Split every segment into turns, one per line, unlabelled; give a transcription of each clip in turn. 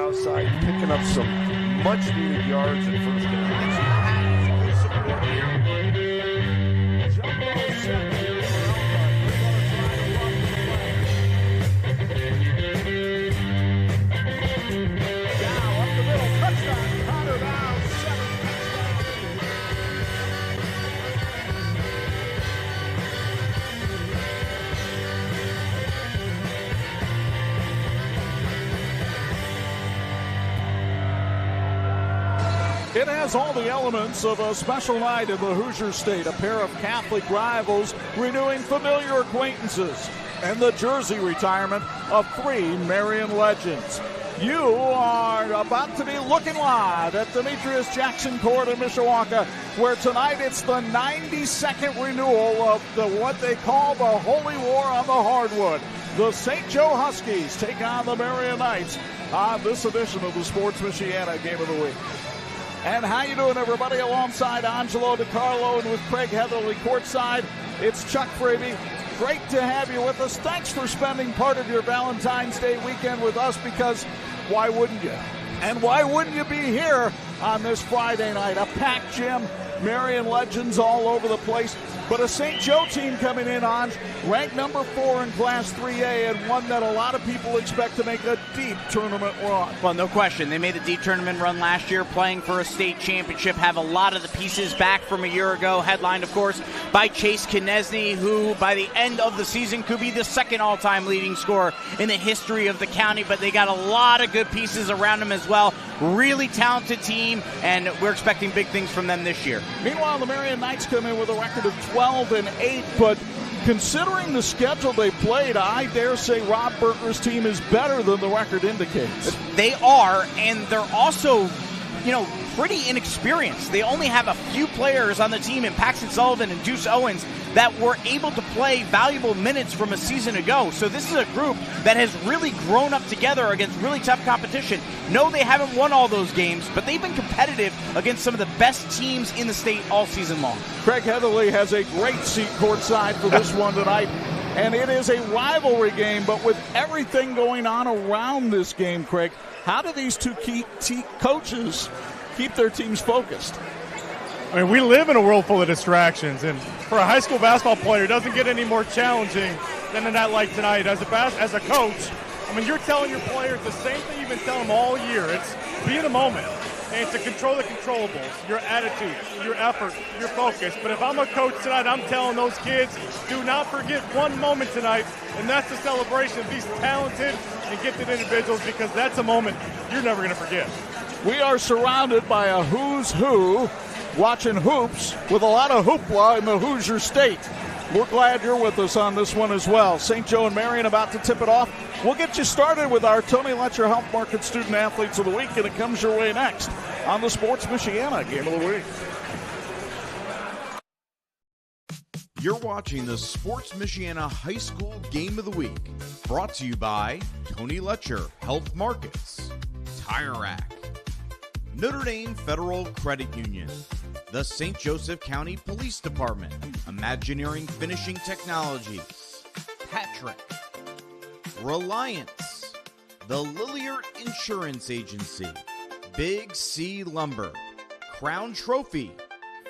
outside, picking up some much-needed yards in first down.
It has all the elements of a special night in the Hoosier State. A pair of Catholic rivals renewing familiar acquaintances, and the jersey retirement of 3 Marian legends. You are about to be looking live at Demetrius Jackson Court in Mishawaka, where tonight it's the 92nd renewal of what they call the Holy War on the Hardwood. The St. Joe Huskies take on the Marian Knights on this edition of the Sports Michiana Game of the Week. And how you doing, everybody? Alongside Angelo, Carlo, and with Craig Heatherly courtside, it's Chuck Freeby. Great to have you with us. Thanks for spending part of your Valentine's Day weekend with us, because why wouldn't you? And why wouldn't you be here on this Friday night? A packed gym, Marian legends all over the place, but a St. Joe team coming in on ranked number 4 in Class 3A, and one that a lot of people expect to make a deep tournament run.
Well, no question. They made a deep tournament run last year, playing for a state championship, have a lot of the pieces back from a year ago, headlined, of course, by Chase Knesny, who by the end of the season could be the second all-time leading scorer in the history of the county, but they got a lot of good pieces around him as well. Really talented team, and we're expecting big things from them this year.
Meanwhile, the Marian Knights come in with a record of 12-8, but considering the schedule they played, I dare say Rob Berger's team is better than the record indicates.
They are, and they're also, pretty inexperienced. They only have a few players on the team in Paxton Sullivan and Deuce Owens that were able to play valuable minutes from a season ago. So this is a group that has really grown up together against really tough competition. No, they haven't won all those games, but they've been competitive against some of the best teams in the state all season long.
Craig Heatherly has a great seat courtside for this one tonight. And it is a rivalry game, but with everything going on around this game, Craig, how do these two key coaches keep their teams focused?
I mean, we live in a world full of distractions, and for a high school basketball player, it doesn't get any more challenging than a night like tonight. As a coach, I mean, you're telling your players the same thing you've been telling them all year. It's be in the moment, and it's to control the controllables, your attitude, your effort, your focus. But if I'm a coach tonight, I'm telling those kids, do not forget one moment tonight, and that's the celebration of these talented and gifted individuals, because that's a moment you're never going to forget.
We are surrounded by a who's who, watching hoops with a lot of hoopla in the Hoosier State. We're glad you're with us on this one as well. St. Joe and Marian about to tip it off. We'll get you started with our Tony Letcher Health Market Student Athletes of the Week, and it comes your way next on the Sports Michiana Game of the Week.
You're watching the Sports Michiana High School Game of the Week, brought to you by Tony Letcher Health Markets, Tire Rack, Notre Dame Federal Credit Union, the St. Joseph County Police Department, Imagineering Finishing Technologies, Patrick, Reliance, the Lilliard Insurance Agency, Big C Lumber, Crown Trophy,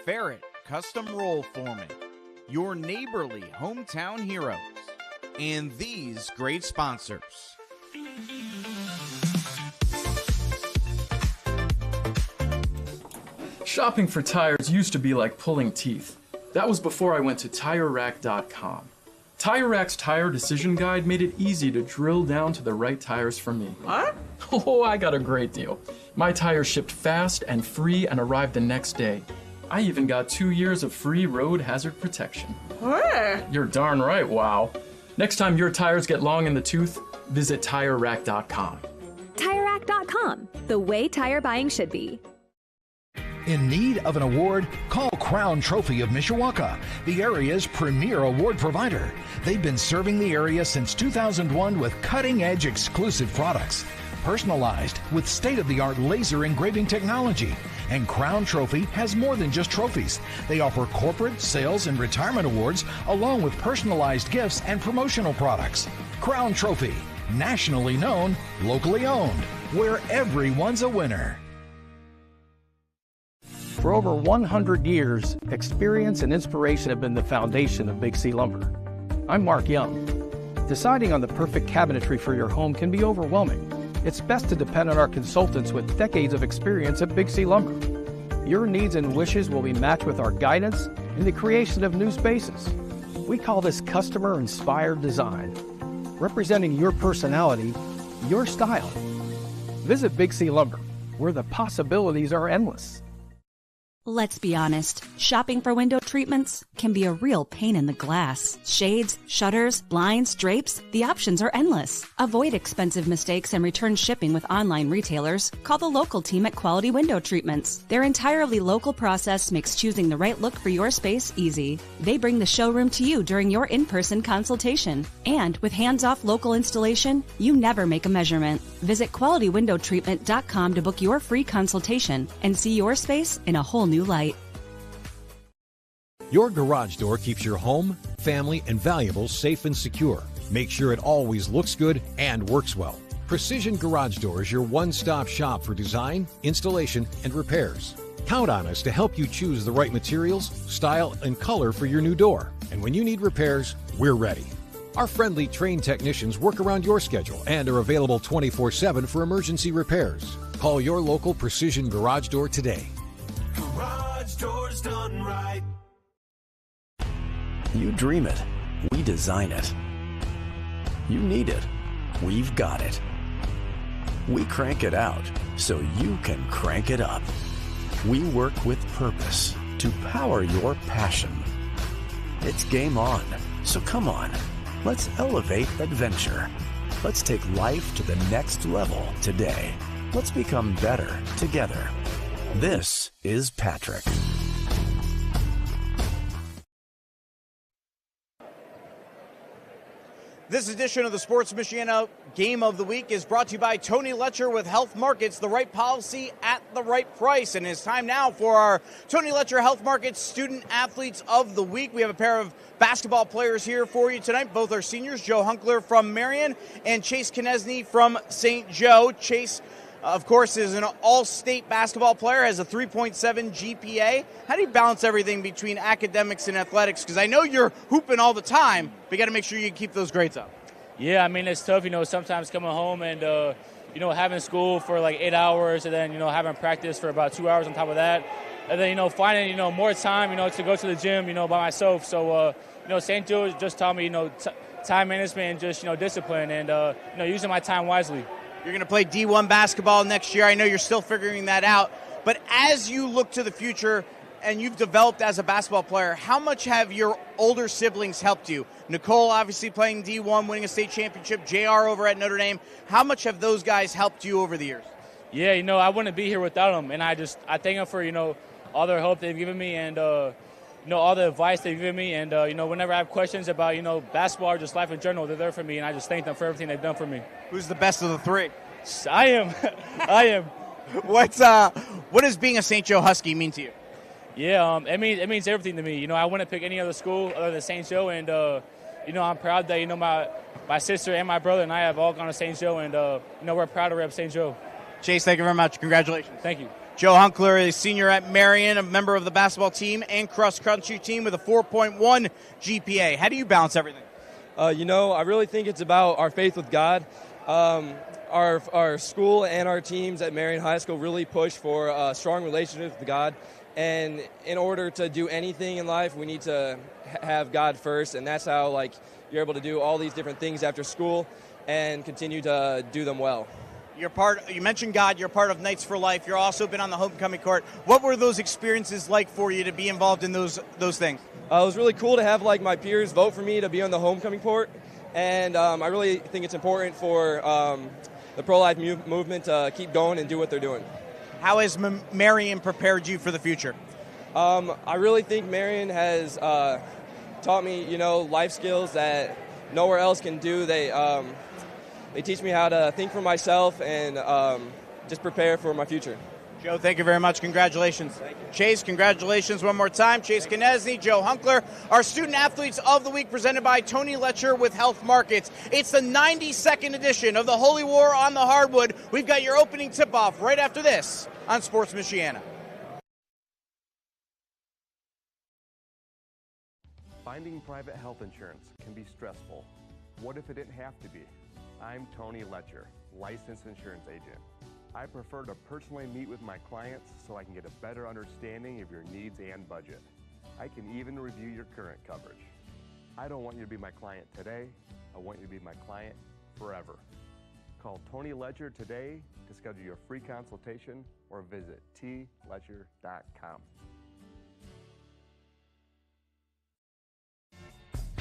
Ferret Custom Roll Forming, your neighborly hometown heroes, and these great sponsors.
Shopping for tires used to be like pulling teeth. That was before I went to TireRack.com. TireRack's Tire Decision Guide made it easy to drill down to the right tires for me.
What?
Oh, I got a great deal. My tires shipped fast and free and arrived the next day. I even got 2 years of free road hazard protection.
Where?
You're darn right, wow. Next time your tires get long in the tooth, visit TireRack.com.
TireRack.com, the way tire buying should be.
In need of an award? Call Crown Trophy of Mishawaka, the area's premier award provider. They've been serving the area since 2001 with cutting-edge exclusive products, personalized with state-of-the-art laser engraving technology. And Crown Trophy has more than just trophies. They offer corporate, sales, and retirement awards, along with personalized gifts and promotional products. Crown Trophy, Nationally known, locally owned, where everyone's a winner.
For over 100 years, experience and inspiration have been the foundation of Big C Lumber. I'm Mark Young. Deciding on the perfect cabinetry for your home can be overwhelming. It's best to depend on our consultants with decades of experience at Big C Lumber. Your needs and wishes will be matched with our guidance in the creation of new spaces. We call this customer-inspired design, representing your personality, your style. Visit Big C Lumber, where the possibilities are endless.
Let's be honest, shopping for window treatments can be a real pain in the glass. Shades, shutters, blinds, drapes, the options are endless. Avoid expensive mistakes and return shipping with online retailers. Call the local team at Quality Window Treatments. Their entirely local process makes choosing the right look for your space easy. They bring the showroom to you during your in-person consultation. And with hands-off local installation, you never make a measurement. Visit QualityWindowTreatment.com to book your free consultation and see your space in a whole new light.
Your garage door keeps your home, family, and valuables safe and secure. Make sure it always looks good and works well. Precision Garage Door is your one-stop shop for design, installation, and repairs. Count on us to help you choose the right materials, style, and color for your new door. And when you need repairs, we're ready. Our friendly trained technicians work around your schedule and are available 24/7 for emergency repairs. Call your local Precision Garage Door today.
Garage doors done right.
You dream it, we design it. You need it, we've got it. We crank it out so you can crank it up. We work with purpose to power your passion. It's game on, so come on, let's elevate adventure. Let's take life to the next level today. Let's become better together. This is Patrick.
This edition of the Sports Michiana Game of the Week is brought to you by Tony Letcher with Health Markets, the right policy at the right price. And it's time now for our Tony Letcher Health Markets Student Athletes of the Week. We have a pair of basketball players here for you tonight. Both are seniors, Joe Hunkler from Marian and Chase Knesny from St. Joe. Chase, of course, is an all-state basketball player, has a 3.7 GPA. How do you balance everything between academics and athletics? Because I know you're hooping all the time, but you got to make sure you keep those grades up.
Yeah, I mean, it's tough, sometimes coming home and, having school for like 8 hours and then, having practice for about 2 hours on top of that. And then, finding, more time, to go to the gym, by myself. So, St. Joe just taught me, time management and just, discipline and, using my time wisely.
You're going to play D1 basketball next year. I know you're still figuring that out. But as you look to the future and you've developed as a basketball player, how much have your older siblings helped you? Nicole obviously playing D1, winning a state championship, JR over at Notre Dame. How much have those guys helped you over the years?
Yeah, I wouldn't be here without them. And I thank them for, all their help they've given me and, all the advice they've given me. And, whenever I have questions about, basketball or just life in general, they're there for me. And I just thank them for everything they've done for me.
Who's the best of the three?
I am. I am.
What does being a St. Joe Husky mean to you?
Yeah, it means everything to me. I wouldn't pick any other school other than St. Joe. And, I'm proud that, my sister and my brother and I have all gone to St. Joe. And, we're proud to rep St. Joe.
Chase, thank you very much. Congratulations.
Thank you.
Joe Hunkler is senior at Marian, a member of the basketball team and cross-country team with a 4.1 GPA. How do you balance everything?
I really think it's about our faith with God. Our school and our teams at Marian High School really push for a strong relationship with God. And in order to do anything in life, we need to have God first. And that's how, you're able to do all these different things after school and continue to do them well.
You mentioned God, you're part of Knights for Life. You've also been on the homecoming court. What were those experiences like for you to be involved in those things?
It was really cool to have my peers vote for me to be on the homecoming court. And I really think it's important for the pro-life movement to keep going and do what they're doing.
How has Marian prepared you for the future?
I really think Marian has taught me, life skills that nowhere else can do. They teach me how to think for myself and just prepare for my future.
Joe, thank you very much. Congratulations. Chase, congratulations one more time. Chase Knesny, Joe Hunkler, our Student Athletes of the Week presented by Tony Letcher with Health Markets. It's the 92nd edition of the Holy War on the Hardwood. We've got your opening tip-off right after this on Sports Michiana.
Finding private health insurance can be stressful. What if it didn't have to be? I'm Tony Letcher, licensed insurance agent. I prefer to personally meet with my clients so I can get a better understanding of your needs and budget. I can even review your current coverage. I don't want you to be my client today. I want you to be my client forever. Call Tony Letcher today to schedule your free consultation or visit tletcher.com.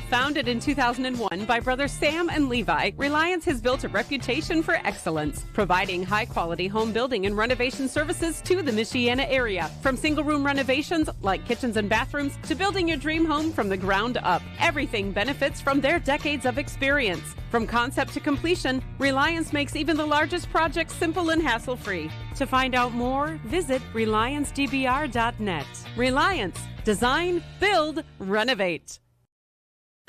Founded in 2001 by brothers Sam and Levi, Reliance has built a reputation for excellence, providing high-quality home building and renovation services to the Michiana area. From single-room renovations like kitchens and bathrooms to building your dream home from the ground up, everything benefits from their decades of experience. From concept to completion, Reliance makes even the largest projects simple and hassle-free. To find out more, visit RelianceDBR.net. Reliance. Design, build, renovate.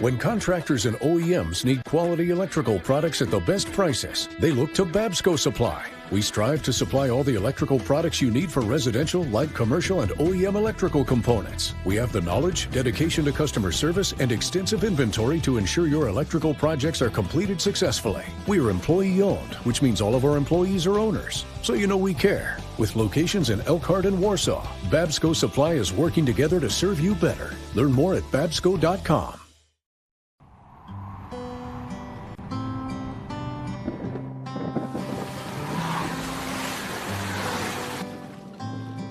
When contractors and OEMs need quality electrical products at the best prices, they look to Babsco Supply. We strive to supply all the electrical products you need for residential, light commercial, and OEM electrical components. We have the knowledge, dedication to customer service, and extensive inventory to ensure your electrical projects are completed successfully. We are employee-owned, which means all of our employees are owners. So you know we care. With locations in Elkhart and Warsaw, Babsco Supply is working together to serve you better. Learn more at babsco.com.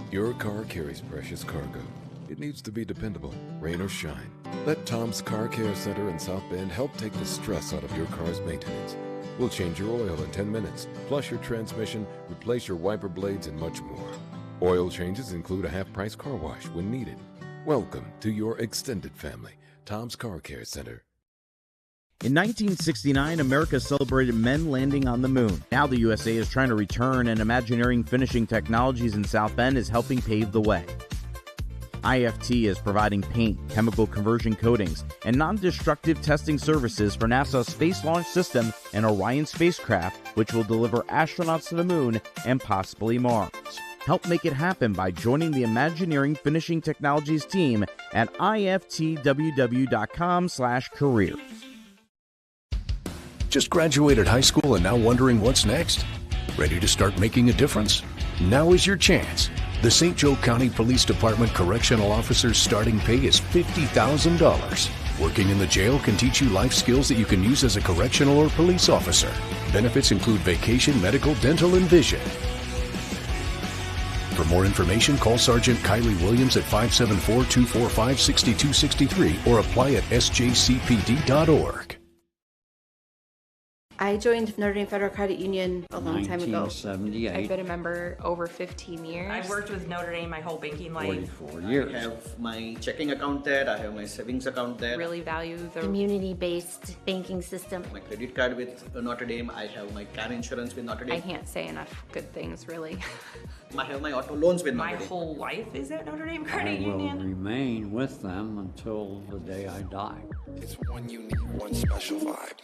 Your car carries precious cargo. It needs to be dependable, rain or shine. Let Tom's Car Care Center in South Bend help take the stress out of your car's maintenance. We'll change your oil in 10 minutes, flush your transmission, replace your wiper blades, and much more. Oil changes include a half-price car wash when needed. Welcome to your extended family, Tom's Car Care Center.
In 1969, America celebrated men landing on the moon. Now the USA is trying to return, and Imagineering Finishing Technologies in South Bend is helping pave the way. IFT is providing paint, chemical conversion coatings, and non-destructive testing services for NASA's Space Launch System and Orion spacecraft, which will deliver astronauts to the moon and possibly Mars. Help make it happen by joining the Imagineering Finishing Technologies team at iftww.com/careers.
Just graduated high school and now wondering what's next? Ready to start making a difference? Now is your chance. The St. Joe County Police Department Correctional Officer's starting pay is $50,000. Working in the jail can teach you life skills that you can use as a correctional or police officer. Benefits include vacation, medical, dental, and vision. For more information, call Sergeant Kylie Williams at 574-245-6263 or apply at sjcpd.org.
I joined Notre Dame Federal Credit Union a long time ago.
1978.
I've been a member over 15 years.
I've worked with Notre Dame my whole banking life.
44 years.
I have my checking account there, I have my savings account there.
Really value the
community-based banking system.
My credit card with Notre Dame, I have my car insurance with Notre Dame.
I can't say enough good things, really.
I have my auto loans with Notre Dame.
My whole life is at Notre Dame Credit
I will
Union.
remain with them until the day I die.
It's one unique, one special vibe.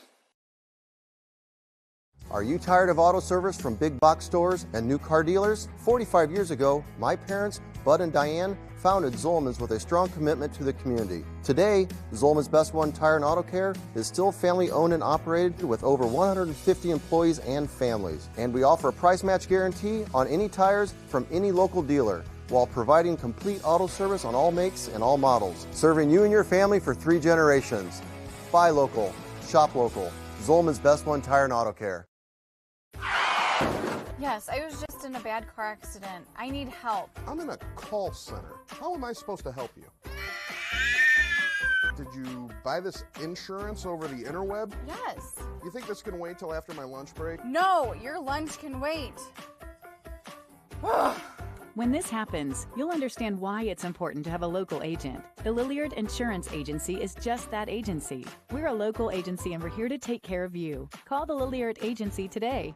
Are you tired of auto service from big box stores and new car dealers? 45 years ago, my parents, Bud and Diane, founded Zolman's with a strong commitment to the community. Today, Zolman's Best One Tire and Auto Care is still family owned and operated with over 150 employees and families. And we offer a price match guarantee on any tires from any local dealer, while providing complete auto service on all makes and all models, serving you and your family for 3 generations. Buy local, shop local. Zolman's Best One Tire and Auto Care.
Yes, I was just in a bad car accident. I need help.
I'm in a call center. How am I supposed to help you? Did you buy this insurance over the interweb?
Yes.
You think this can wait till after my lunch break?
No, your lunch can wait.
When this happens, you'll understand why it's important to have a local agent. The Lilliard Insurance Agency is just that agency. We're a local agency and we're here to take care of you. Call the Lilliard Agency today.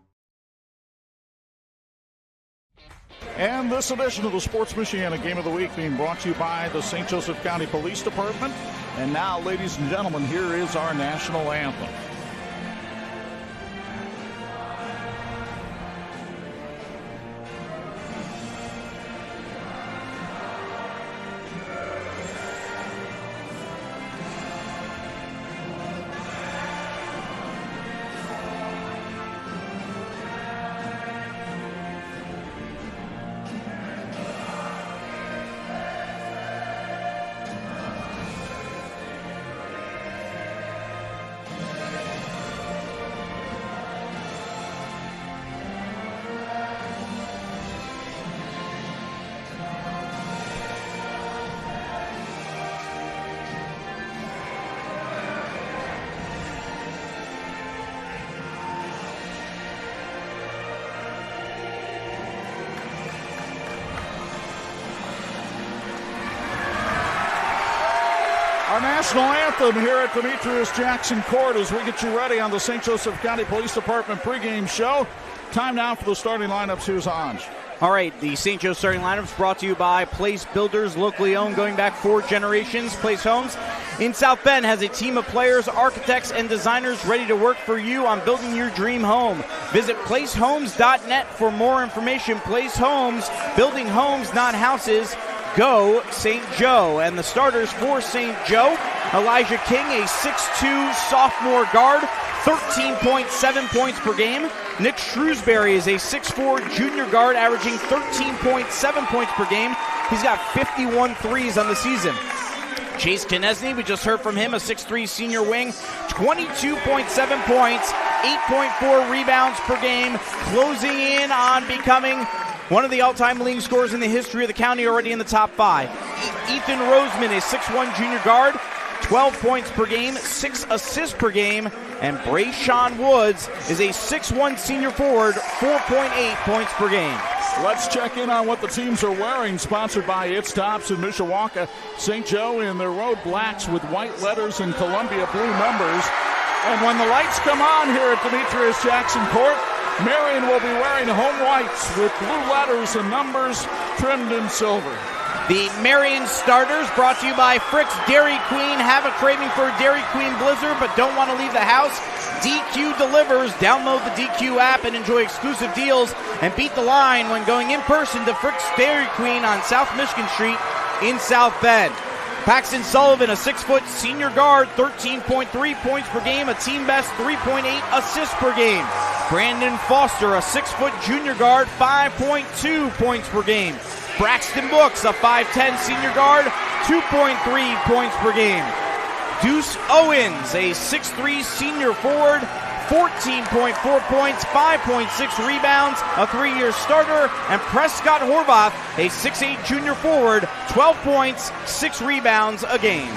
And this edition of the Sports Michiana Game of the Week being brought to you by the St. Joseph County Police Department. And now, ladies and gentlemen, here is our national anthem. Our national anthem here at Demetrius Jackson Court as we get you ready on the St. Joseph County Police Department pregame show. Time now for the starting lineups. Here's Anj.
All right, the St. Joe starting lineup is brought to you by Place Builders, locally owned, going back 4 generations. Place Homes in South Bend has a team of players, architects, and designers ready to work for you on building your dream home. Visit placehomes.net for more information. Place Homes, building homes, not houses. Go St. Joe. And the starters for St. Joe, Elijah King, a 6'2 sophomore guard, 13.7 points per game. Nick Shrewsbury is a 6'4 junior guard, averaging 13.7 points per game. He's got 51 threes on the season. Chase Knesny, we just heard from him, a 6'3 senior wing, 22.7 points, 8.4 rebounds per game, closing in on becoming one of the all-time leading scorers in the history of the county, already in the top 5. Ethan Roseman, a 6'1 junior guard, 12 points per game, 6 assists per game. And Brayshawn Woods is a 6'1 senior forward, 4.8 points per game.
Let's check in on what the teams are wearing, sponsored by It's Tops in Mishawaka. St. Joe in their road blacks with white letters and Columbia blue numbers. And when the lights come on here at Demetrius Jackson Court, Marian will be wearing home whites with blue letters and numbers trimmed in silver.
The Marian starters brought to you by Frick's Dairy Queen. Have a craving for a Dairy Queen Blizzard but don't want to leave the house? DQ delivers. Download the DQ app and enjoy exclusive deals and beat the line when going in person to Frick's Dairy Queen on South Michigan Street in South Bend. Paxton Sullivan, a 6' senior guard, 13.3 points per game, a team best 3.8 assists per game. Brandon Foster, a 6' junior guard, 5.2 points per game. Braxton Books, a 5'10 senior guard, 2.3 points per game. Deuce Owens, a 6'3 senior forward, 14.4 points, 5.6 rebounds, a 3-year starter. And Prescott Horvath, a 6'8 junior forward, 12 points, 6 rebounds a game.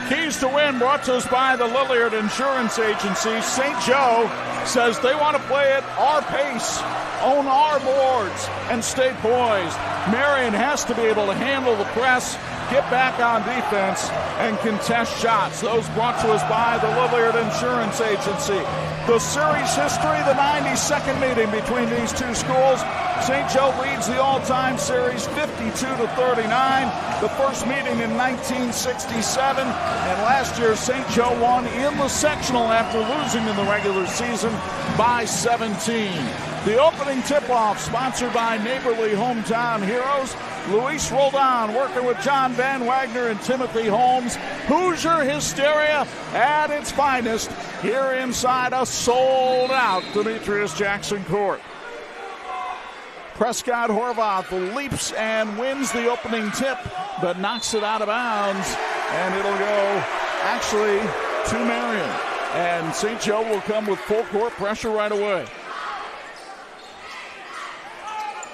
Keys to Win brought to us by the Lilliard Insurance Agency. St. Joe says they want to play at our pace, own our boards, and stay poised. Marian has to be able to handle the press, get back on defense, and contest shots. Those brought to us by the Lilliard Insurance Agency. The series history, the 92nd meeting between these two schools. St. Joe leads the all-time series 52-39. The first meeting in 1967. And last year, St. Joe won in the sectional after losing in the regular season by 17. The opening tip-off sponsored by neighborly hometown heroes. Luis Roldan working with John Van Wagner and Timothy Holmes. Hoosier hysteria at its finest here inside a sold-out Demetrius Jackson Court. Prescott Horvath leaps and wins the opening tip, but knocks it out of bounds, and it'll go actually to Marian. And St. Joe will come with full court pressure right away.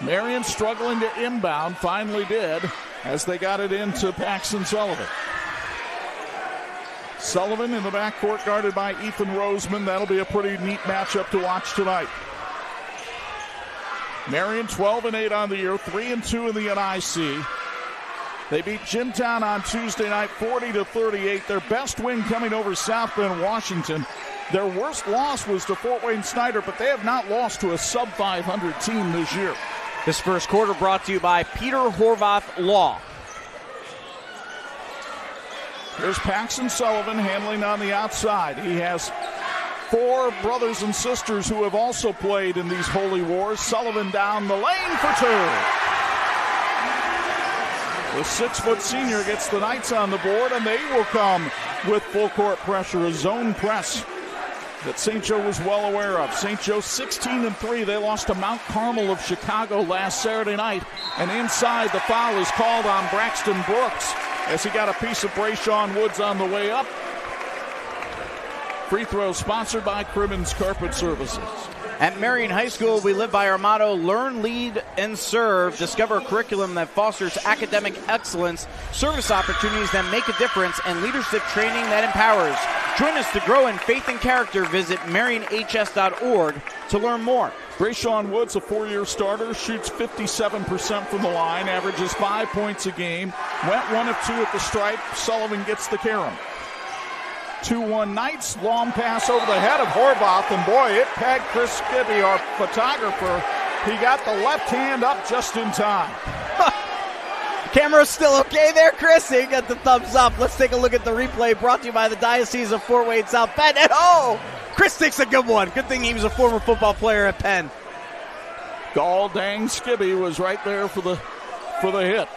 Marian struggling to inbound, finally did, as they got it into Paxton Sullivan. Sullivan in the backcourt guarded by Ethan Roseman. That'll be a pretty neat matchup to watch tonight. Marian 12-8 on the year, 3-2 in the NIC. They beat Jimtown on Tuesday night 40-38. Their best win coming over South Bend, Washington. Their worst loss was to Fort Wayne Snyder, but they have not lost to a sub-500 team this year.
This first quarter brought to you by Peter Horvath Law.
Here's Paxton Sullivan handling on the outside. He has 4 brothers and sisters who have also played in these holy wars. Sullivan down the lane for 2. The 6-foot senior gets the Knights on the board, and they will come with full court pressure, a zone press that St. Joe was well aware of. St. Joe 16-3. They lost to Mount Carmel of Chicago last Saturday night. And inside, the foul is called on Braxton Brooks as he got a piece of Brayshawn Woods on the way up. Free throw sponsored by Crimmins Carpet Services.
At Marian High School, we live by our motto, learn, lead, and serve. Discover a curriculum that fosters academic excellence, service opportunities that make a difference, and leadership training that empowers. Join us to grow in faith and character. Visit marianhs.org to learn more.
Brayshawn Woods, a 4-year starter, shoots 57% from the line, averages 5 points a game. Went 1 of 2 at the stripe. Sullivan gets the carom. 2-1 Knights, long pass over the head of Horvath, and boy, it pegged Chris Skibby, our photographer. He got the left hand up just in time.
Camera's still okay there, Chris? He got the thumbs up. Let's take a look at the replay brought to you by the Diocese of Fort Wayne South Bend. And Chris takes a good one. Good thing he was a former football player at Penn.
Gall dang Skibby was right there for the hit.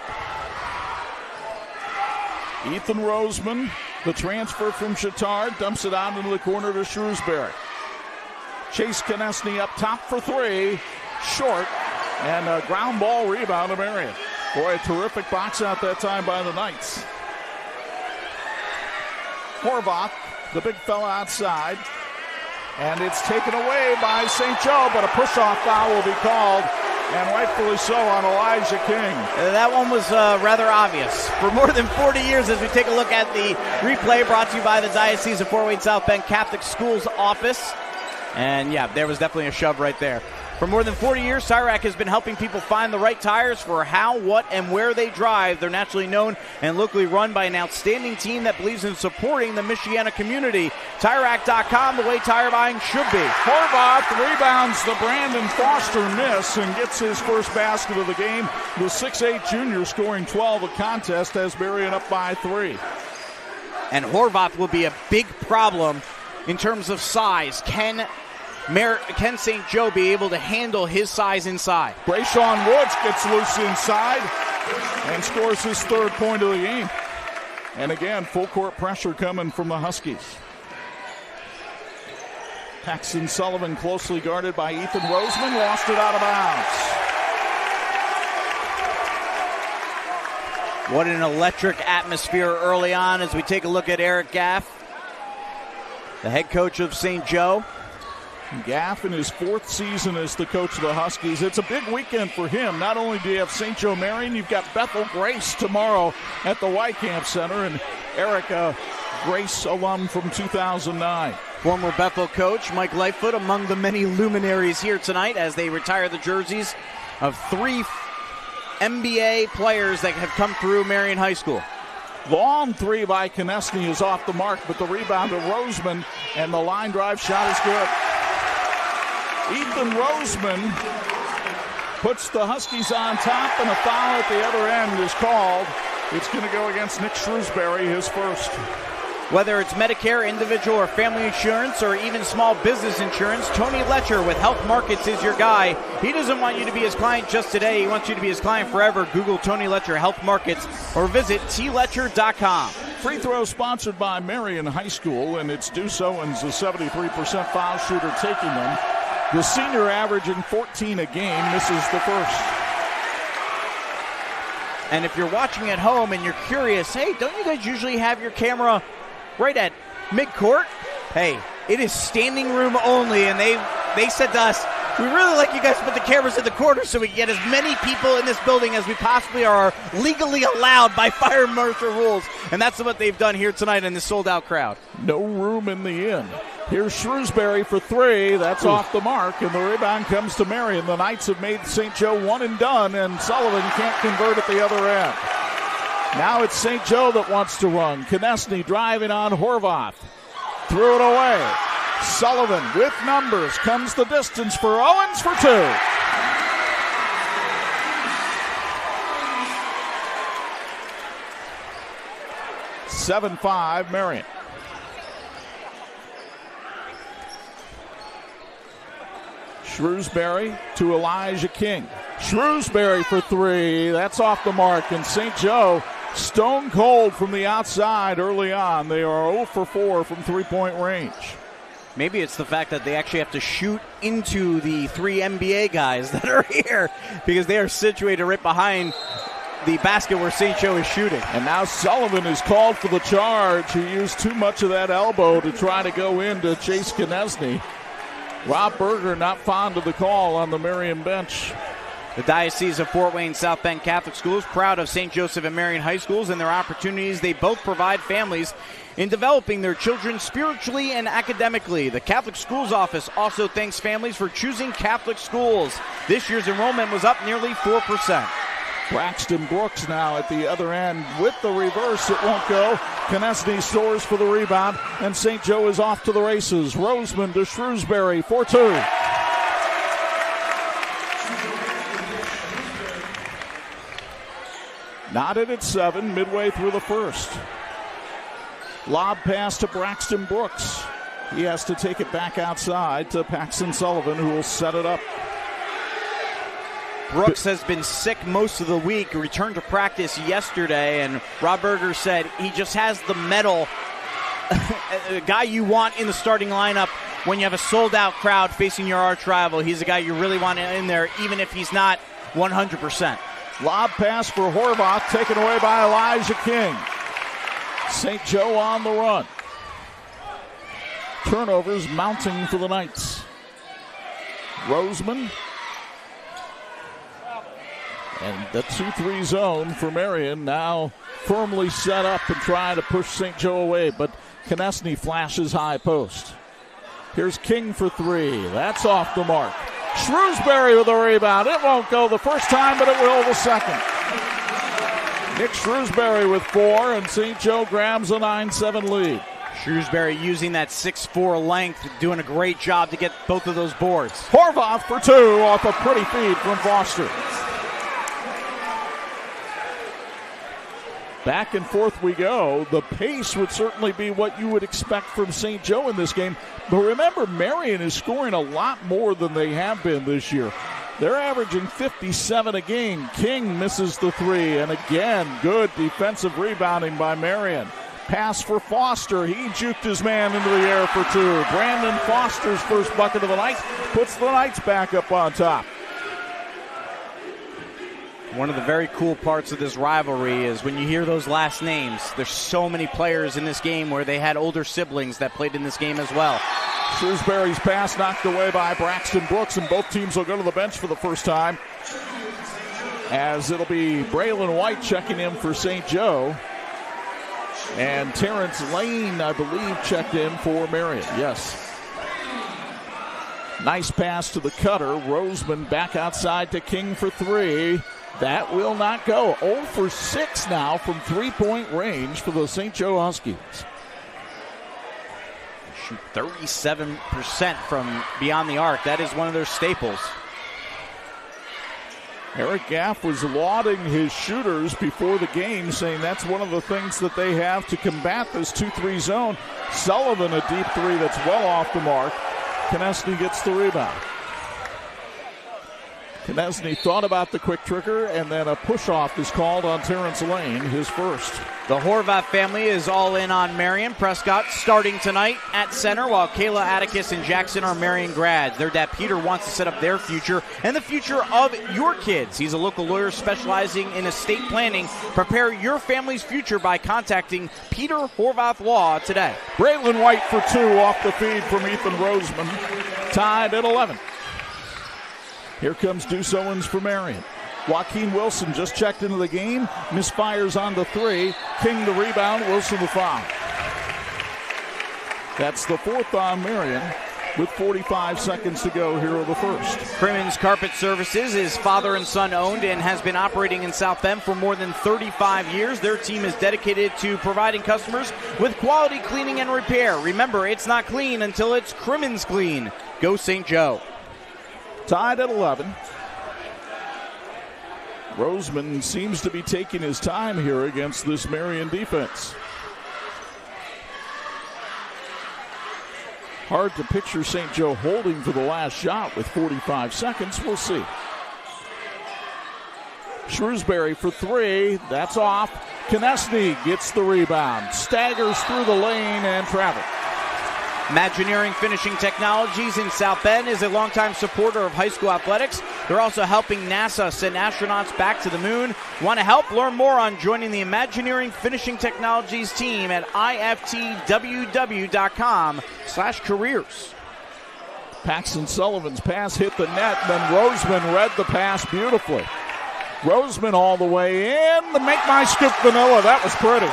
Ethan Roseman, the transfer from Chittard, dumps it out into the corner to Shrewsbury. Chase Konechny up top for 3. Short. And a ground ball rebound to Marian. Boy, a terrific box out that time by the Knights. Horvath, the big fella outside. And it's taken away by St. Joe, but a push-off foul will be called, and rightfully so, on Elijah King.
That one was rather obvious. For more than 40 years, as we take a look at the replay brought to you by the Diocese of Fort Wayne South Bend Catholic Schools office. And yeah, there was definitely a shove right there. For more than 40 years, Tyrac has been helping people find the right tires for how, what, and where they drive. They're nationally known and locally run by an outstanding team that believes in supporting the Michiana community. TireRack.com, the way tire buying should be.
Horvath rebounds the Brandon Foster miss and gets his first basket of the game. The 6'8 junior scoring 12 a contest has Marian up by 3.
And Horvath will be a big problem in terms of size. Can St. Joe be able to handle his size inside?
Brayshawn Woods gets loose inside and scores his 3rd point of the game. And again, full court pressure coming from the Huskies. Paxton Sullivan closely guarded by Ethan Roseman, lost it out of bounds.
What an electric atmosphere early on as we take a look at Eric Gaff, the head coach of St. Joe.
Gaff in his 4th season as the coach of the Huskies. It's a big weekend for him. Not only do you have St. Joe Marian, you've got Bethel Grace tomorrow at the Whitecamp Center, and Eric, Grace alum from 2009.
Former Bethel coach Mike Lightfoot among the many luminaries here tonight as they retire the jerseys of 3 NBA players that have come through Marian High School.
Long 3 by Konechny is off the mark, but the rebound to Roseman, and the line drive shot is good. Ethan Roseman puts the Huskies on top, and a foul at the other end is called. It's going to go against Nick Shrewsbury, his first.
Whether it's Medicare, individual, or family insurance, or even small business insurance, Tony Letcher with Health Markets is your guy. He doesn't want you to be his client just today. He wants you to be his client forever. Google Tony Letcher Health Markets or visit tletcher.com.
Free throw sponsored by Marian High School, and it's Deuce Owens, the 73% foul shooter, taking them. The senior averaging 14 a game, misses the first.
And if you're watching at home and you're curious, hey, don't you guys usually have your camera right at midcourt? Hey, it is standing room only, and they said to us, we really like you guys to put the cameras in the corner so we can get as many people in this building as we possibly are legally allowed by fire marshal rules. And that's what they've done here tonight in this sold-out crowd.
No room in the inn. Here's Shrewsbury for 3. That's off the mark, and the rebound comes to Marian. The Knights have made St. Joe one and done, and Sullivan can't convert at the other end. Now it's St. Joe that wants to run. Konechny driving on Horvath. Threw it away. Sullivan with numbers comes the distance for Owens for 2. 7-5 Marian. Shrewsbury to Elijah King. Shrewsbury for three. That's off the mark. And St. Joe stone cold from the outside early on. They are 0 for 4 from three-point range.
Maybe it's the fact that they actually have to shoot into the three NBA guys that are here because they are situated right behind the basket where St. Joe is shooting.
And now Sullivan is called for the charge. He used too much of that elbow to try to go in to chase Konechny. Rob Berger not fond of the call on the Marian bench.
The Diocese of Fort Wayne South Bend Catholic Schools proud of St. Joseph and Marian High Schools and their opportunities they both provide families in developing their children spiritually and academically. The Catholic Schools Office also thanks families for choosing Catholic schools. This year's enrollment was up nearly 4%.
Braxton Brooks now at the other end with the reverse. It won't go. Konechny soars for the rebound, and St. Joe is off to the races. Roseman to Shrewsbury, 4-2. Knotted at 7, midway through the first. Lob pass to Braxton Brooks. He has to take it back outside to Paxton Sullivan, who will set it up.
Brooks has been sick most of the week, returned to practice yesterday, and Rob Berger said he just has the mettle, a guy you want in the starting lineup when you have a sold-out crowd facing your arch rival. He's a guy you really want in there, even if he's not 100%.
Lob pass for Horvath, taken away by Elijah King. St. Joe on the run. Turnovers mounting for the Knights. Roseman. And the 2-3 zone for Marian now firmly set up and trying to push St. Joe away, but Konechny flashes high post. Here's King for three. That's off the mark. Shrewsbury with a rebound. It won't go the first time, but it will the second. Nick Shrewsbury with 4, and St. Joe grabs a 9-7 lead.
Shrewsbury using that 6'4 length, doing a great job to get both of those boards.
Horvath for 2 off a pretty feed from Foster. Back and forth we go. The pace would certainly be what you would expect from St. Joe in this game. But remember, Marian is scoring a lot more than they have been this year. They're averaging 57 a game. King misses the 3. And again, good defensive rebounding by Marian. Pass for Foster. He juked his man into the air for 2. Brandon Foster's first bucket of the night puts the Knights back up on top.
One of the very cool parts of this rivalry is when you hear those last names. There's so many players in this game where they had older siblings that played in this game as well.
Shrewsbury's pass knocked away by Braxton Brooks, and both teams will go to the bench for the first time, as it'll be Braylon White checking in for St. Joe. And Terrence Lane, I believe, checked in for Marian. Yes. Nice pass to the cutter. Roseman back outside to King for 3. That will not go. 0 for 6 now from three-point range for the St. Joe Huskies.
Shoot 37% from beyond the arc. That is one of their staples.
Eric Gaff was lauding his shooters before the game, saying that's one of the things that they have to combat this 2-3 zone. Sullivan, a deep 3 that's well off the mark. Konechny gets the rebound. Konechny thought about the quick trigger, and then a push-off is called on Terrence Lane, his first.
The Horvath family is all in on Marian. Prescott starting tonight at center, while Kayla, Atticus, and Jackson are Marian grads. Their dad, Peter, wants to set up their future and the future of your kids. He's a local lawyer specializing in estate planning. Prepare your family's future by contacting Peter Horvath Law today.
Braylon White for 2 off the feed from Ethan Roseman. Tied at 11. Here comes Deuce Owens for Marian. Joaquin Wilson just checked into the game. Misfires on the 3. King the rebound. Wilson the foul. That's the 4th on Marian with 45 seconds to go here of the first.
Crimmins Carpet Services is father and son owned and has been operating in South Bend for more than 35 years. Their team is dedicated to providing customers with quality cleaning and repair. Remember, it's not clean until it's Crimmins clean. Go St. Joe.
Tied at 11. Roseman seems to be taking his time here against this Marian defense. Hard to picture St. Joe holding for the last shot with 45 seconds. We'll see. Shrewsbury for three. That's off. Konechny gets the rebound. Staggers through the lane and travel.
Imagineering Finishing Technologies in South Bend is a longtime supporter of high school athletics. They're also helping NASA send astronauts back to the moon. Want to help? Learn more on joining the Imagineering Finishing Technologies team at iftww.com/careers.
Paxton Sullivan's pass hit the net, and then Roseman read the pass beautifully. Roseman all the way in to make my scoop vanilla. That was pretty.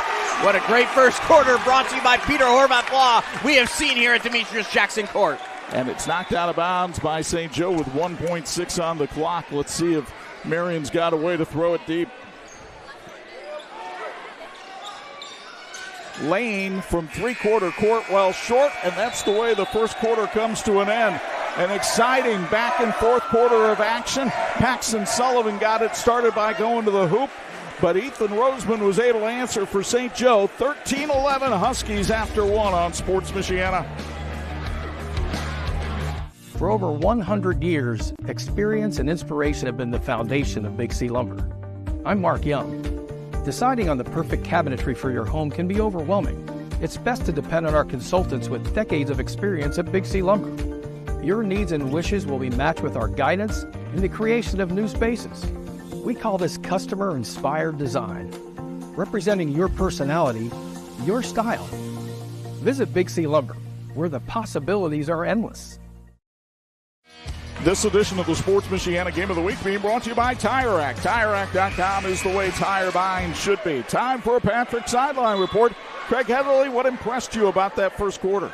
What a great first quarter, brought to you by Peter Horvath Law. We have seen here at Demetrius Jackson Court.
And it's knocked out of bounds by St. Joe with 1.6 on the clock. Let's see if Marian's got a way to throw it deep. Lane from three-quarter court, well short, and that's the way the first quarter comes to an end. An exciting back-and-forth quarter of action. Paxton Sullivan got it started by going to the hoop, but Ethan Roseman was able to answer for St. Joe. 13-11 Huskies after one on Sports Michiana.
For over 100 years, experience and inspiration have been the foundation of Big C Lumber. I'm Mark Young. Deciding on the perfect cabinetry for your home can be overwhelming. It's best to depend on our consultants with decades of experience at Big C Lumber. Your needs and wishes will be matched with our guidance in the creation of new spaces. We call this customer-inspired design, representing your personality, your style. Visit Big C Lumber, where the possibilities are endless.
This edition of the Sports Michiana Game of the Week being brought to you by Tire Rack. TireRack.com is the way tire buying should be. Time for a Patrick Sideline report. Craig Heatherly, what impressed you about that first quarter?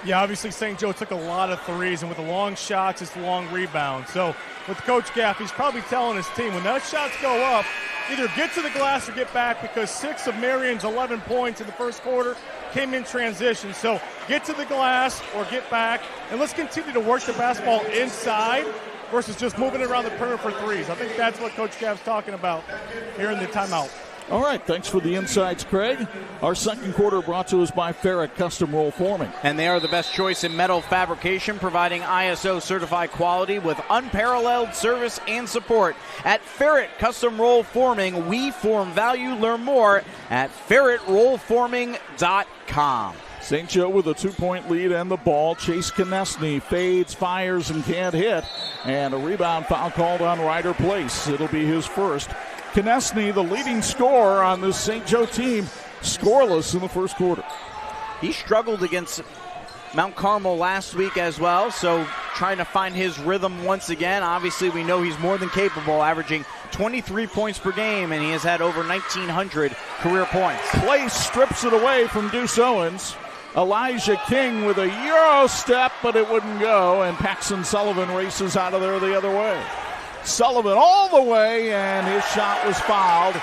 Yeah, obviously St. Joe took a lot of threes, and with the long shots, it's the long rebound. So with Coach Gaff, he's probably telling his team, when those shots go up, either get to the glass or get back, because 6 of Marian's 11 points in the first quarter came in transition. So get to the glass or get back, and let's continue to work the basketball inside versus just moving it around the perimeter for threes. I think that's what Coach Gaff's talking about here in the timeout.
All right, thanks for the insights, Craig. Our second quarter brought to us by Ferret Custom Roll Forming.
And they are the best choice in metal fabrication, providing ISO certified quality with unparalleled service and support. At Ferret Custom Roll Forming, we form value. Learn more at ferretrollforming.com.
St. Joe with a 2-point lead and the ball. Chase Konechny fades, fires, and can't hit. And a rebound foul called on Ryder Place. It'll be his first. Konechny, the leading scorer on this St. Joe team, scoreless in the first quarter.
He struggled against Mount Carmel last week as well, so trying to find his rhythm once again. Obviously, we know he's more than capable, averaging 23 points per game, and he has had over 1,900 career points.
Place strips it away from Deuce Owens. Elijah King with a Euro step, but it wouldn't go, and Paxton Sullivan races out of there the other way. Sullivan all the way, and his shot was fouled.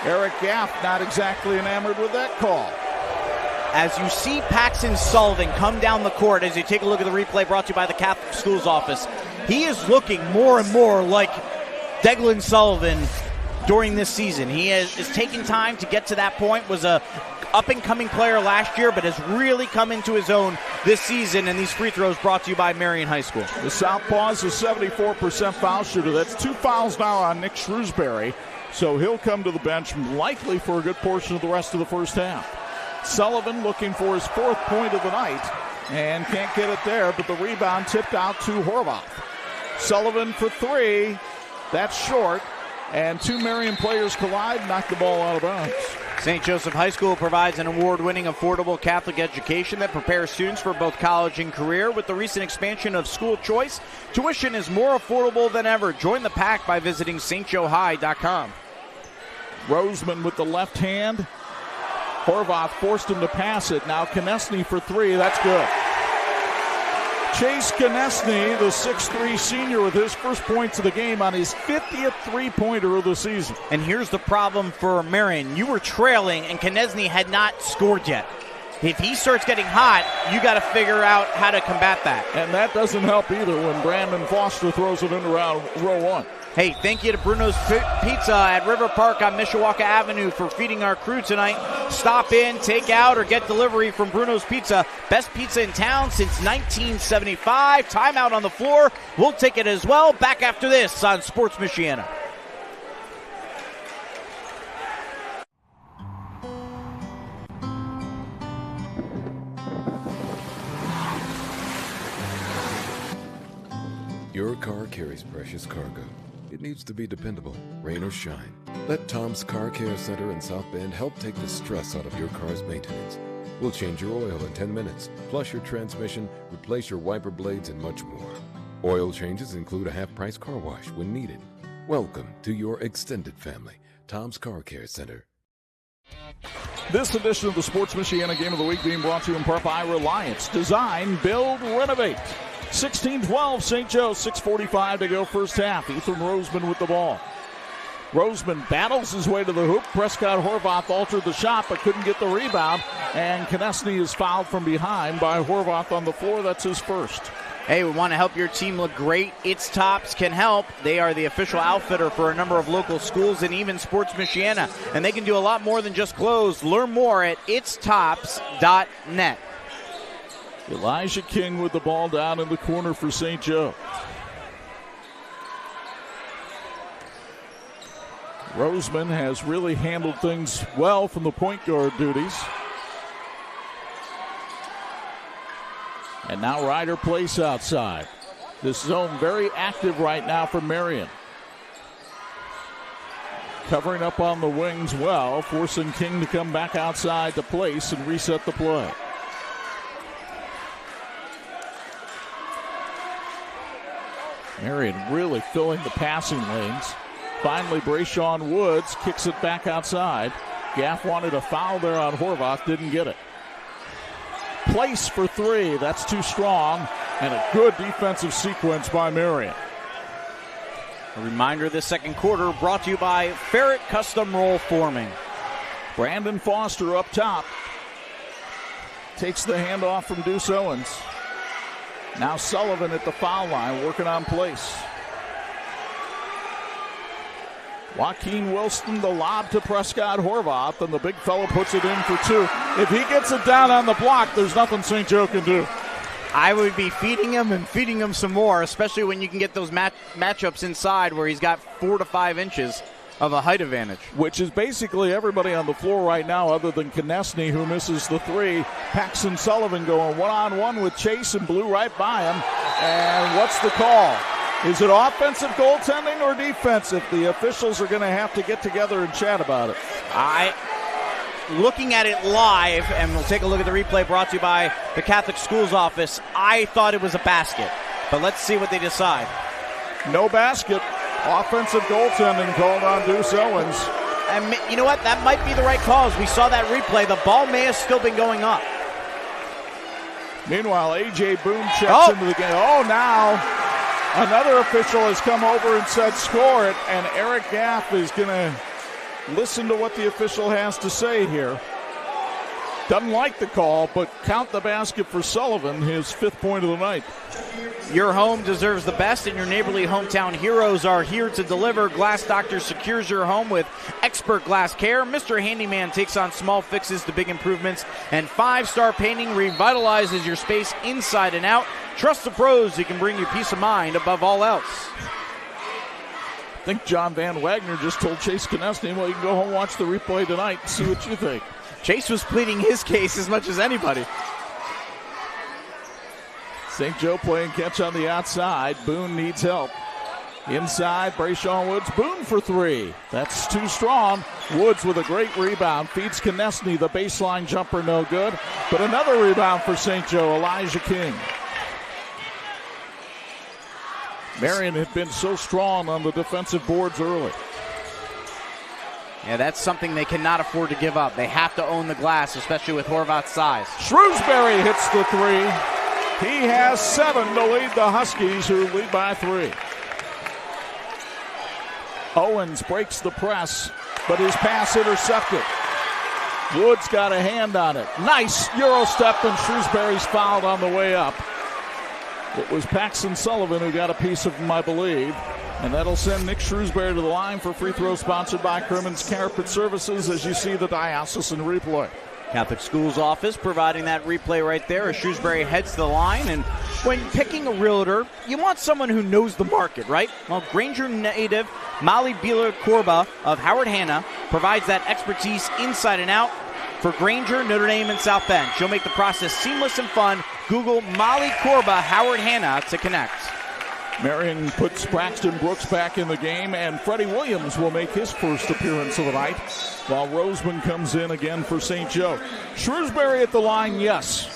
Eric Gaff not exactly enamored with that call.
As you see Paxton Sullivan come down the court, as you take a look at the replay brought to you by the Catholic Schools Office, he is looking more and more like Declan Sullivan during this season. He is taking time to get to that point, was a up-and-coming player last year, but has really come into his own this season, and these free throws brought to you by Marian High School.
The Southpaw is a 74% foul shooter. That's 2 fouls now on Nick Shrewsbury, so he'll come to the bench likely for a good portion of the rest of the first half. Sullivan looking for his 4th point of the night and can't get it there, but the rebound tipped out to Horvath. Sullivan for 3. That's short, and 2 Marian players collide, knock the ball out of bounds.
St. Joseph High School provides an award-winning affordable Catholic education that prepares students for both college and career. With the recent expansion of school choice, tuition is more affordable than ever. Join the pack by visiting stjoehigh.com.
Roseman with the left hand. Horvath forced him to pass it. Now Konechny for 3. That's good. Chase Konechny, the 6'3 senior, with his first points of the game on his 50th three-pointer of the season.
And here's the problem for Marian. You were trailing, and Konechny had not scored yet. If he starts getting hot, you got to figure out how to combat that.
And that doesn't help either when Brandon Foster throws it into row one.
Hey, thank you to Bruno's Pizza at River Park on Mishawaka Avenue for feeding our crew tonight. Stop in, take out, or get delivery from Bruno's Pizza. Best pizza in town since 1975. Timeout on the floor. We'll take it as well. Back after this on Sports Michiana.
Your car carries precious cargo. It needs to be dependable, rain or shine. Let Tom's Car Care Center in South Bend help take the stress out of your car's maintenance. We'll change your oil in 10 minutes, flush your transmission, replace your wiper blades, and much more. Oil changes include a half-price car wash when needed. Welcome to your extended family, Tom's Car Care Center.
This edition of the Sports Michiana Game of the Week being brought to you in part by Reliance. Design, build, renovate. 16-12, St. Joe, 6:45 to go first half. Ethan Roseman with the ball. Roseman battles his way to the hoop. Prescott Horvath altered the shot but couldn't get the rebound. And Konechny is fouled from behind by Horvath on the floor. That's his first.
Hey, we want to help your team look great. It's Tops can help. They are the official outfitter for a number of local schools and even Sports Michiana. And they can do a lot more than just clothes. Learn more at itstops.net.
Elijah King with the ball down in the corner for St. Joe. Roseman has really handled things well from the point guard duties. And now Ryder Place outside. This zone very active right now for Marian. Covering up on the wings well, forcing King to come back outside to place and reset the play. Marian really filling the passing lanes. Finally, Brayshawn Woods kicks it back outside. Gaff wanted a foul there on Horvath, didn't get it. Place for three, that's too strong, and a good defensive sequence by Marian.
A reminder, this second quarter brought to you by Ferret Custom Roll Forming.
Brandon Foster up top. Takes the handoff from Deuce Owens. Now Sullivan at the foul line, working on place. Joaquin Wilson, the lob to Prescott Horvath, and the big fella puts it in for two. If he gets it down on the block, there's nothing St. Joe can do.
I would be feeding him and feeding him some more, especially when you can get those matchups inside where he's got 4 to 5 inches of a height advantage.
Which is basically everybody on the floor right now other than Konechny, who misses the three. Paxton Sullivan going one-on-one with Chase and blew right by him. And what's the call? Is it offensive goaltending or defensive? The officials are going to have to get together and chat about it.
Looking at it live, and we'll take a look at the replay brought to you by the Catholic Schools Office, I thought it was a basket. But let's see what they decide.
No basket. Offensive goaltending called on Deuce Owens.
And you know what? That might be the right call. As we saw that replay, the ball may have still been going up.
Meanwhile, A.J. Boone checks into the game. Oh, now another official has come over and said score it, and Eric Gaff is going to listen to what the official has to say here. Doesn't like the call, but count the basket for Sullivan, his 5th point of the night.
Your home deserves the best, and your neighborly hometown heroes are here to deliver. Glass Doctor secures your home with expert glass care. Mr. Handyman takes on small fixes to big improvements, and 5-Star Painting revitalizes your space inside and out. Trust the pros who can bring you peace of mind above all else.
I think John Van Wagner just told Chase Konechny, well, you can go home and watch the replay tonight and see what you think.
Chase was pleading his case as much as anybody.
St. Joe playing catch on the outside. Boone needs help. Inside, Brayshawn Woods. Boone for three. That's too strong. Woods with a great rebound. Feeds Konechny. The baseline jumper no good. But another rebound for St. Joe. Elijah King. Marian had been so strong on the defensive boards early.
Yeah, that's something they cannot afford to give up. They have to own the glass, especially with Horvath's size.
Shrewsbury hits the three. He has 7 to lead the Huskies, who lead by 3. Owens breaks the press, but his pass intercepted. Wood's got a hand on it. Nice Euro step, and Shrewsbury's fouled on the way up. It was Paxton Sullivan who got a piece of him, I believe. And that'll send Nick Shrewsbury to the line for free throw, sponsored by Crimmins Carpet Services, as you see the diocesan replay.
Catholic Schools Office providing that replay right there as Shrewsbury heads to the line. And when picking a realtor, you want someone who knows the market, right? Well, Granger native Molly Bieler-Korba of Howard Hanna provides that expertise inside and out for Granger, Notre Dame, and South Bend. She'll make the process seamless and fun. Google Molly Korba Howard Hanna to connect.
Marian puts Braxton Brooks back in the game, and Freddie Williams will make his first appearance of the night, while Roseman comes in again for St. Joe. Shrewsbury at the line, yes.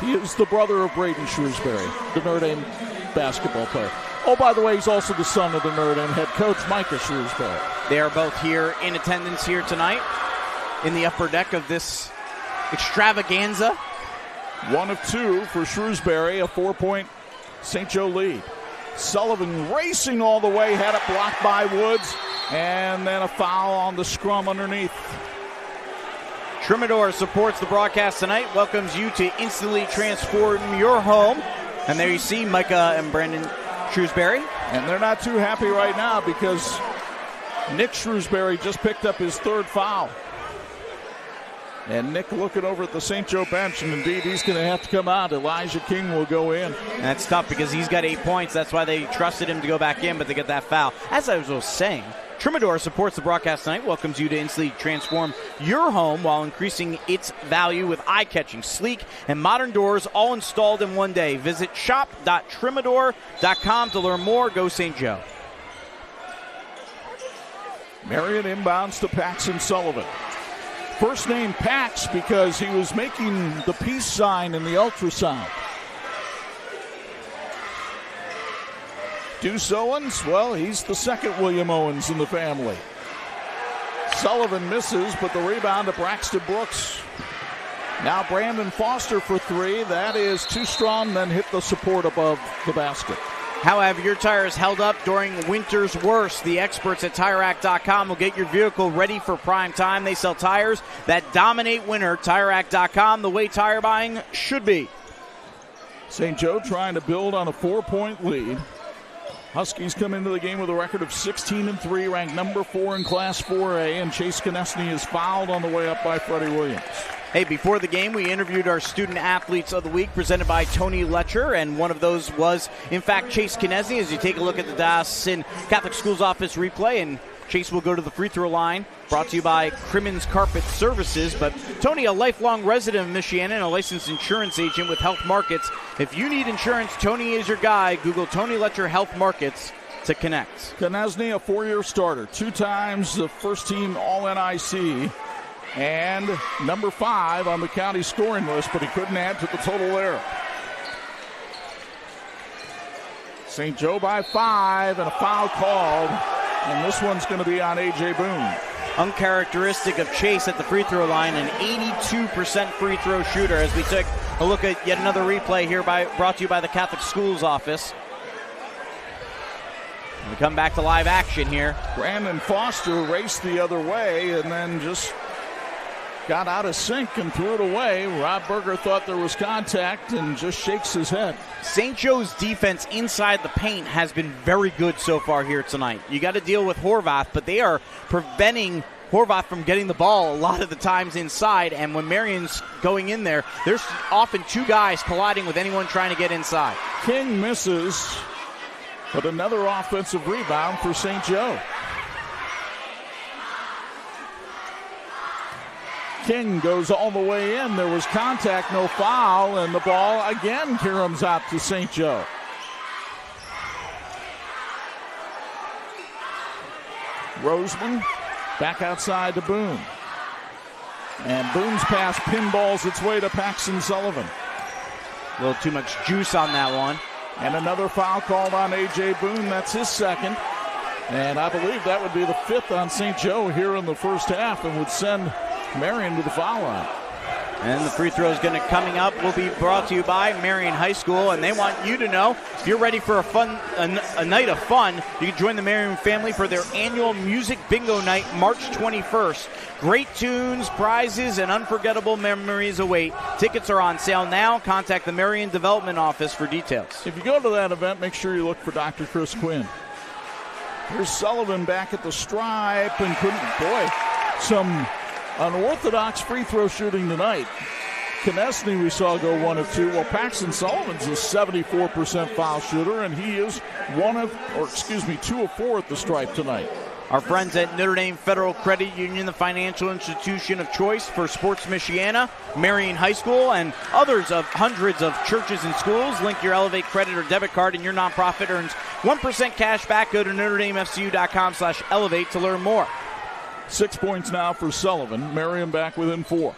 He is the brother of Braden Shrewsbury, the Notre Dame basketball player. Oh, by the way, he's also the son of the Notre Dame head coach, Micah Shrewsbury.
They are both here in attendance here tonight in the upper deck of this extravaganza.
1 of 2 for Shrewsbury, a 4-point St. Joe lead. Sullivan racing all the way, had it blocked by Woods, and then a foul on the scrum underneath.
Trimador supports the broadcast tonight, welcomes you to instantly transform your home. And there you see Micah and Brandon Shrewsbury.
And they're not too happy right now because Nick Shrewsbury just picked up his 3rd foul. And Nick looking over at the St. Joe bench, and indeed he's going to have to come out. Elijah King will go in.
And that's tough because he's got 8 points. That's why they trusted him to go back in, but they get that foul. As I was saying, Trimador supports the broadcast tonight, welcomes you to instantly transform your home while increasing its value with eye-catching, sleek, and modern doors, all installed in one day. Visit shop.trimador.com to learn more. Go St. Joe.
Marian inbounds to Paxton Sullivan. First name Pax because he was making the peace sign in the ultrasound. Deuce Owens, well, he's the second William Owens in the family. Sullivan misses, but the rebound to Braxton Brooks. Now Brandon Foster for 3. That is too strong, then hit the support above the basket.
How have your tires held up during winter's worst? The experts at TireRack.com will get your vehicle ready for prime time. They sell tires that dominate winter. TireRack.com, the way tire buying should be.
St. Joe trying to build on a 4-point lead. Huskies come into the game with a record of 16-3, ranked number 4 in Class 4A, and Chase Konechny is fouled on the way up by Freddie Williams.
Hey, before the game, we interviewed our Student Athletes of the Week presented by Tony Letcher, and one of those was, in fact, Chase Konechny. As you take a look at the diocesan Catholic Schools Office replay, and Chase will go to the free throw line, brought to you by Crimmins Carpet Services. But Tony, a lifelong resident of Michiana and a licensed insurance agent with Health Markets. If you need insurance, Tony is your guy. Google Tony Letcher Health Markets to connect.
Konechny, a 4-year starter, 2 times the first team All-NIC. And number 5 on the county scoring list, but he couldn't add to the total there. St. Joe by 5, and a foul called, and this one's going to be on A.J. Boone.
Uncharacteristic of Chase at the free throw line, an 82% free throw shooter, as we took a look at yet another replay here brought to you by the Catholic Schools Office. We come back to live action here.
Brandon Foster raced the other way and then just got out of sync and threw it away. Rob Berger thought there was contact and just shakes his head.
St. Joe's defense inside the paint has been very good so far here tonight. You got to deal with Horvath, but they are preventing Horvath from getting the ball a lot of the times inside, and when Marian's going in there, there's often 2 guys colliding with anyone trying to get inside.
King misses, but another offensive rebound for St. Joe. King goes all the way in. There was contact, no foul, and the ball again caroms out to St. Joe. Roseman back outside to Boone. And Boone's pass pinballs its way to Paxton Sullivan.
A little too much juice on that one.
And another foul called on A.J. Boone. That's his second. And I believe that would be the 5th on St. Joe here in the first half and would send Marian to the foul line.
And the free throw is going to coming up will be brought to you by Marian High School, and they want you to know if you're ready for a night of fun, you can join the Marian family for their annual music bingo night March 21st. Great tunes, prizes, and unforgettable memories await. Tickets are on sale now. Contact the Marian Development Office for details.
If you go to that event, make sure you look for Dr. Chris Quinn. Here's Sullivan back at the stripe, and some unorthodox free throw shooting tonight. Konechny we saw go 1 of 2. Well, Paxton Sullivan's a 74% foul shooter, and he is 2 of 4 at the stripe tonight.
Our friends at Notre Dame Federal Credit Union, the financial institution of choice for Sports Michiana, Marian High School, and hundreds of churches and schools. Link your Elevate credit or debit card, and your nonprofit earns 1% cash back. Go to NotreDameFCU.com/elevate to learn more.
6 points now for Sullivan. Marian back within 4.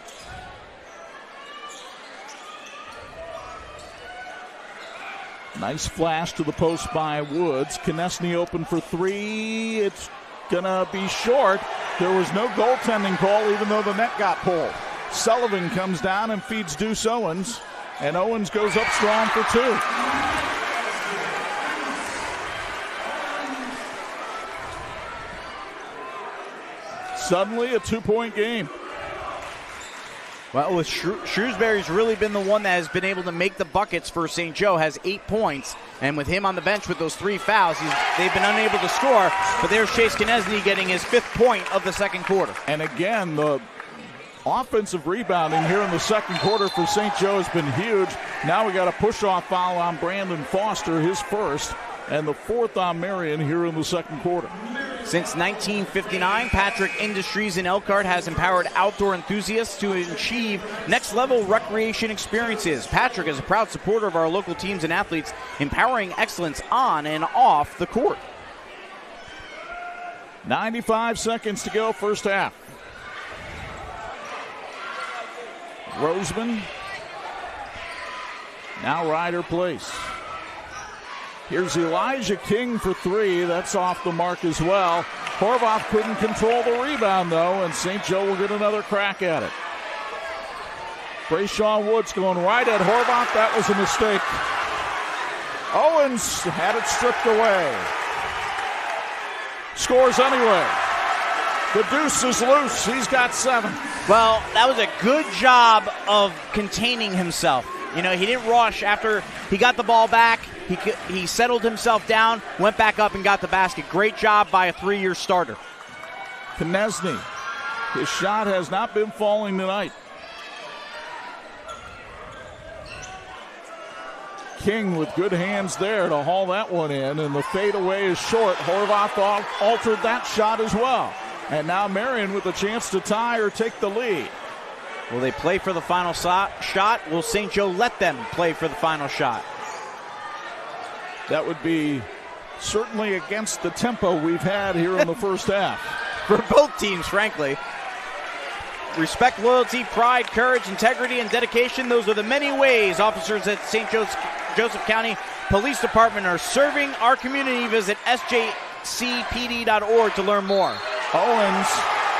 Nice flash to the post by Woods. Konechny open for 3. It's gonna be short. There was no goaltending call, even though the net got pulled. Sullivan comes down and feeds Deuce Owens, and Owens goes up strong for 2. Suddenly a 2-point game.
Well, with Shrewsbury's really been the one that has been able to make the buckets for St. Joe, has 8 points. And with him on the bench with those 3 fouls, they've been unable to score. But there's Chase Konechny getting his 5th point of the second quarter.
And again, the offensive rebounding here in the second quarter for St. Joe has been huge. Now we got a push-off foul on Brandon Foster, his first, and the 4th on Marian here in the second quarter.
Since 1959, Patrick Industries in Elkhart has empowered outdoor enthusiasts to achieve next-level recreation experiences. Patrick is a proud supporter of our local teams and athletes, empowering excellence on and off the court.
95 seconds to go, first half. Roseman. Now Ryder Place. Here's Elijah King for 3. That's off the mark as well. Horvath couldn't control the rebound, though, and St. Joe will get another crack at it. Brayshawn Woods going right at Horvath. That was a mistake. Owens had it stripped away. Scores anyway. The deuce is loose. He's got 7.
Well, that was a good job of containing himself. You know, he didn't rush after he got the ball back. He settled himself down, went back up and got the basket. Great job by a 3-year starter.
Konechny. His shot has not been falling tonight. King with good hands there to haul that one in, and the fadeaway is short. Horvath altered that shot as well. And now Marian with a chance to tie or take the lead.
Will they play for the final shot? Will St. Joe let them play for the final shot?
That would be certainly against the tempo we've had here in the first half.
For both teams, frankly. Respect, loyalty, pride, courage, integrity, and dedication. Those are the many ways officers at St. Joseph County Police Department are serving our community. Visit sjcpd.org to learn more.
Owens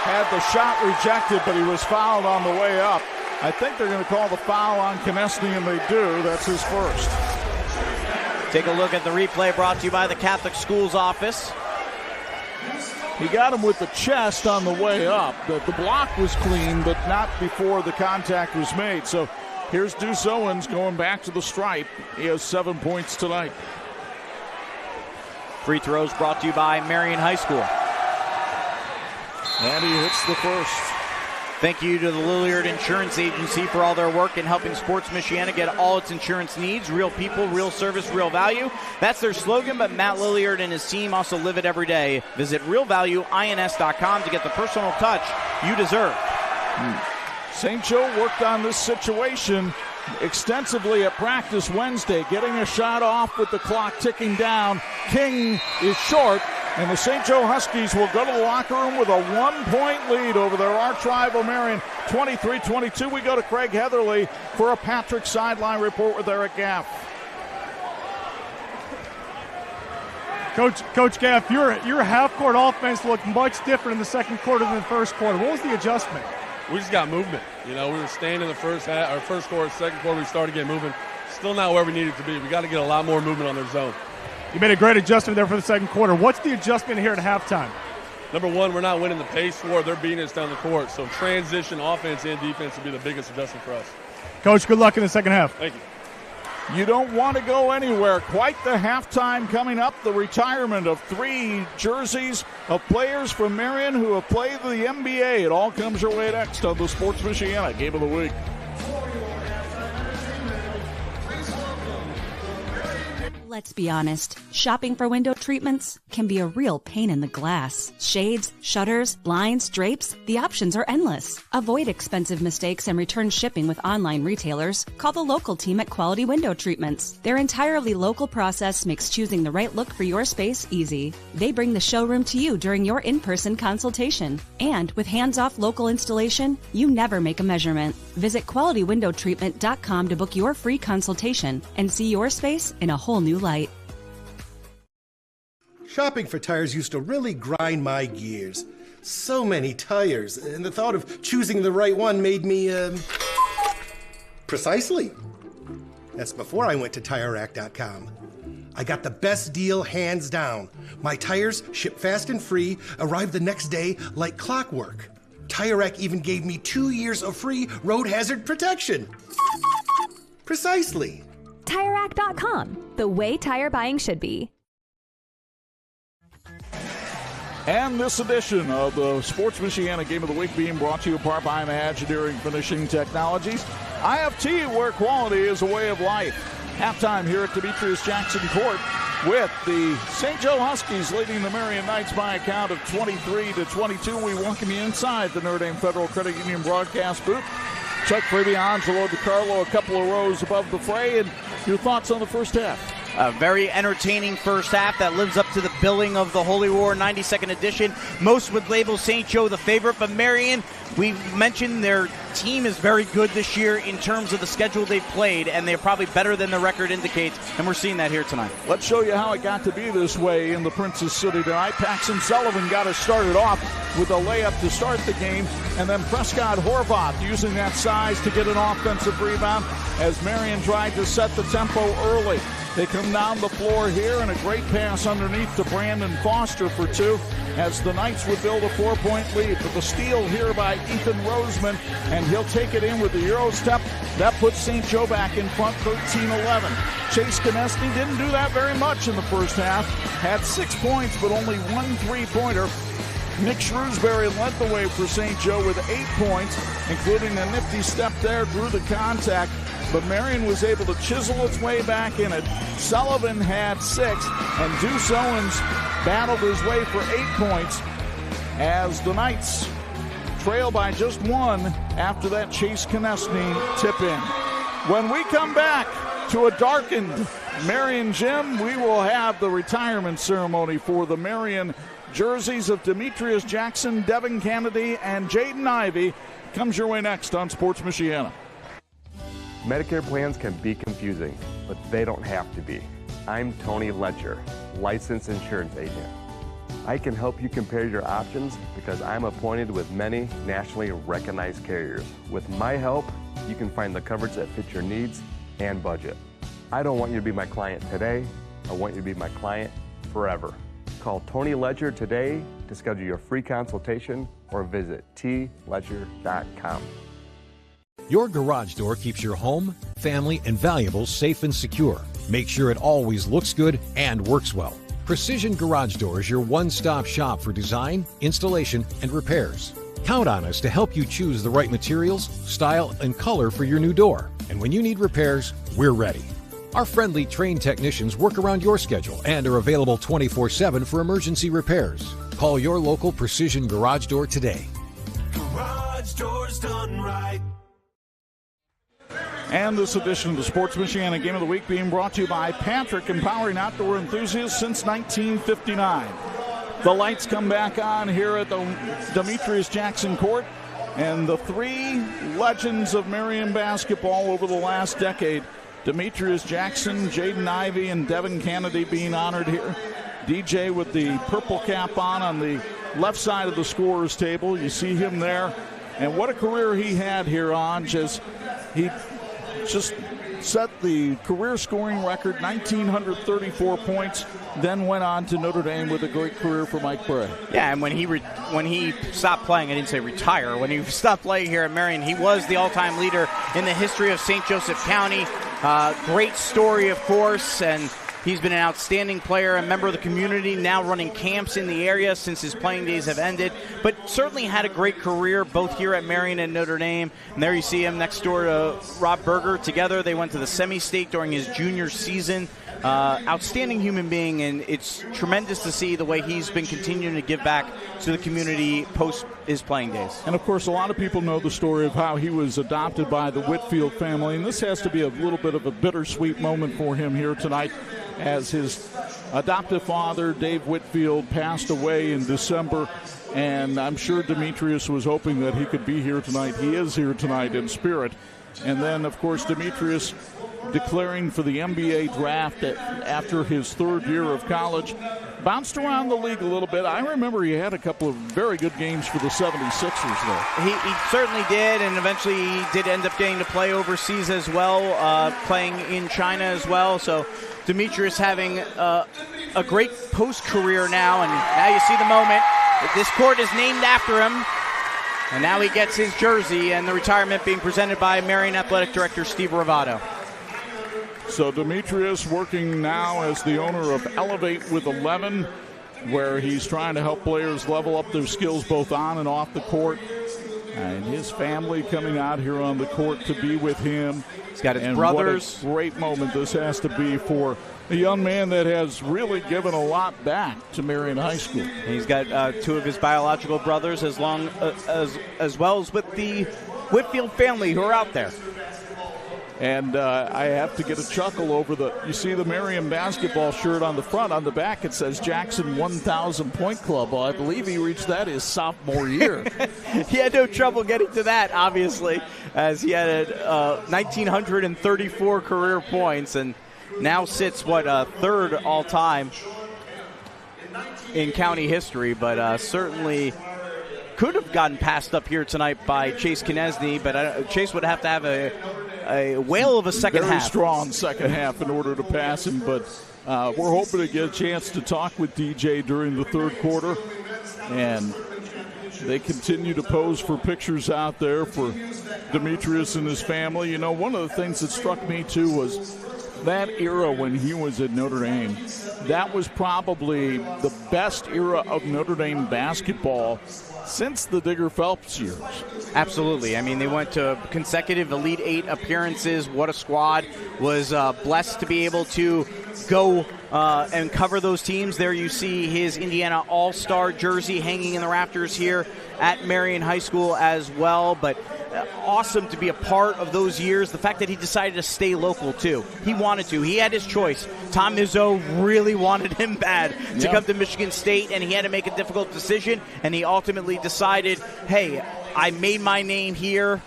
had the shot rejected, but he was fouled on the way up. I think they're going to call the foul on Konechny, and they do. That's his first.
Take a look at the replay brought to you by the Catholic Schools Office.
He got him with the chest on the way up. The block was clean, but not before the contact was made. So here's Deuce Owens going back to the stripe. He has 7 points tonight.
Free throws brought to you by Marian High School.
And he hits the first.
Thank you to the Lilliard Insurance Agency for all their work in helping Sports Michiana get all its insurance needs. Real people, real service, real value. That's their slogan, but Matt Lilliard and his team also live it every day. Visit realvalueins.com to get the personal touch you deserve.
St. Joe worked on this situation extensively at practice Wednesday, getting a shot off with the clock ticking down. King is short, and the St. Joe Huskies will go to the locker room with a 1-point lead over their arch-rival Marian, 23-22. We go to Craig Heatherly for a Patrick Sideline report with Eric Gaff.
Coach Gaff, your half-court offense looked much different in the second quarter than the first quarter. What was the adjustment?
we just got movement. We were staying in the first quarter, second quarter, we started getting moving. Still not where we needed to be. We got to get a lot more movement on their zone.
You made a great adjustment there for the second quarter. What's the adjustment here at halftime?
Number one, we're not winning the pace war. They're beating us down the court. So transition, offense, and defense would be the biggest adjustment for us.
Coach, good luck in the second half.
Thank you.
You don't want to go anywhere. Quite the halftime coming up. The retirement of 3 jerseys of players from Marian who have played the NBA. It all comes your way next on the Sports Michiana Game of the Week.
Let's be honest, shopping for window treatments can be a real pain in the glass. Shades, shutters, blinds, drapes, the options are endless. Avoid expensive mistakes and return shipping with online retailers. Call the local team at Quality Window Treatments. Their entirely local process makes choosing the right look for your space easy. They bring the showroom to you during your in-person consultation. And with hands-off local installation, you never make a measurement. Visit QualityWindowTreatment.com to book your free consultation and see your space in a whole new light.
Shopping for tires used to really grind my gears. So many tires, and the thought of choosing the right one made me, precisely. That's before I went to TireRack.com. I got the best deal hands down. My tires ship fast and free, arrive the next day like clockwork. Tire Rack even gave me 2 years of free road hazard protection. Precisely.
TireRack.com, the way tire buying should be.
And this edition of the Sports Michiana Game of the Week being brought to you in part by Imagineering Finishing Technologies. IFT, where quality is a way of life. Halftime here at Demetrius Jackson Court with the St. Joe Huskies leading the Marian Knights by a count of 23-22. We welcome you inside the Notre Dame Federal Credit Union broadcast booth. Chuck, Freeby, Angelo, Carlo, a couple of rows above the fray. And your thoughts on the first half?
A very entertaining first half that lives up to the billing of the Holy War 92nd edition. Most would label St. Joe the favorite, but Marian, we mentioned their team is very good this year in terms of the schedule they've played, and they're probably better than the record indicates, and we're seeing that here tonight.
Let's show you how it got to be this way in the Princess City tonight. Paxton Sullivan got us started off with a layup to start the game, and then Prescott Horvath using that size to get an offensive rebound as Marian tried to set the tempo early. They come down the floor here, and a great pass underneath to Brandon Foster for 2 as the Knights would build a 4-point lead. But the steal here by Ethan Roseman, and he'll take it in with the Euro step. That puts St. Joe back in front 13-11. Chase Konechny didn't do that very much in the first half. Had 6 points, but only 1 3-pointer. Nick Shrewsbury led the way for St. Joe with 8 points, including a nifty step there, drew the contact. But Marian was able to chisel its way back in it. Sullivan had 6, and Deuce Owens battled his way for 8 points as the Knights trail by just 1 after that Chase Konechny tip-in. When we come back to a darkened Marian gym, we will have the retirement ceremony for the Marian jerseys of Demetrius Jackson, Devin Kennedy, and Jaden Ivey. Comes your way next on Sports Michiana.
Medicare plans can be confusing, but they don't have to be. I'm Tony Letcher, licensed insurance agent. I can help you compare your options because I'm appointed with many nationally recognized carriers. With my help, you can find the coverage that fits your needs and budget. I don't want you to be my client today. I want you to be my client forever. Call Tony Letcher today to schedule your free consultation or visit tletcher.com.
Your garage door keeps your home, family, and valuables safe and secure. Make sure it always looks good and works well. Precision Garage Door is your one-stop shop for design, installation, and repairs. Count on us to help you choose the right materials, style, and color for your new door. And when you need repairs, we're ready. Our friendly trained technicians work around your schedule and are available 24/7 for emergency repairs. Call your local Precision Garage Door today.
Garage doors done right.
And this edition of the Sports Michiana Game of the Week being brought to you by Patrick, empowering outdoor enthusiasts since 1959. The lights come back on here at the Demetrius Jackson Court, and the 3 legends of Marian basketball over the last decade, Demetrius Jackson, Jaden Ivey, and Devin Kennedy being honored here. DJ with the purple cap on the left side of the scorer's table. You see him there And what a career he had here, Anj, as he just set the career scoring record, 1,934 points, then went on to Notre Dame with a great career for Mike Bray.
Yeah, and when he stopped playing, I didn't say retire, when he stopped playing here at Marian, he was the all-time leader in the history of St. Joseph County. Great story, of course, and he's been an outstanding player, a member of the community, now running camps in the area since his playing days have ended, but certainly had a great career both here at Marian and Notre Dame. And there you see him next door to Rob Berger. Together they went to the semi-state during his junior season. Outstanding human being, and it's tremendous to see the way he's been continuing to give back to the community post his playing days.
And of course, a lot of people know the story of how he was adopted by the Whitfield family, and this has to be a little bit of a bittersweet moment for him here tonight, as his adoptive father, Dave Whitfield, passed away in December, and I'm sure Demetrius was hoping that he could be here tonight. He is here tonight in spirit. And then, of course, Demetrius declaring for the NBA draft after his third year of college. Bounced around the league a little bit. I remember he had a couple of very good games for the 76ers, though.
He certainly did, and eventually he did end up getting to play overseas as well, playing in China as well. So Demetrius having a great post-career now, and now you see the moment. This court is named after him, and now he gets his jersey, and the retirement being presented by Marian Athletic Director Steve Ravato.
So Demetrius working now as the owner of Elevate with 11, where he's trying to help players level up their skills both on and off the court. And his family coming out here on the court to be with him.
He's got his
and
brothers.
What a great moment this has to be for a young man that has really given a lot back to Marian High School.
He's got two of his biological brothers, as well as with the Whitfield family who are out there.
And I have to get a chuckle over you see the Marian basketball shirt on the front. On the back, it says Jackson 1,000 Point Club. Well, I believe he reached that his sophomore year.
He had no trouble getting to that, obviously, as he had 1,934 career points and now sits, third all-time in county history, but certainly could have gotten passed up here tonight by Chase Knesny, but Chase would have to have a whale of a second half.
Very strong second half in order to pass him, but we're hoping to get a chance to talk with DJ during the third quarter, and they continue to pose for pictures out there for Demetrius and his family. You know, one of the things that struck me, too, was that era when he was at Notre Dame. That was probably the best era of Notre Dame basketball since the Digger Phelps years.
Absolutely. I mean, they went to consecutive Elite Eight appearances. What a squad. Was blessed to be able to go and cover those teams. There you see his Indiana All-Star jersey hanging in the rafters here at Marian High School as well. But awesome to be a part of those years. The fact that he decided to stay local, too. He wanted to. He had his choice. Tom Izzo really wanted him bad to come to Michigan State, and he had to make a difficult decision, and he ultimately decided, hey, I made my name here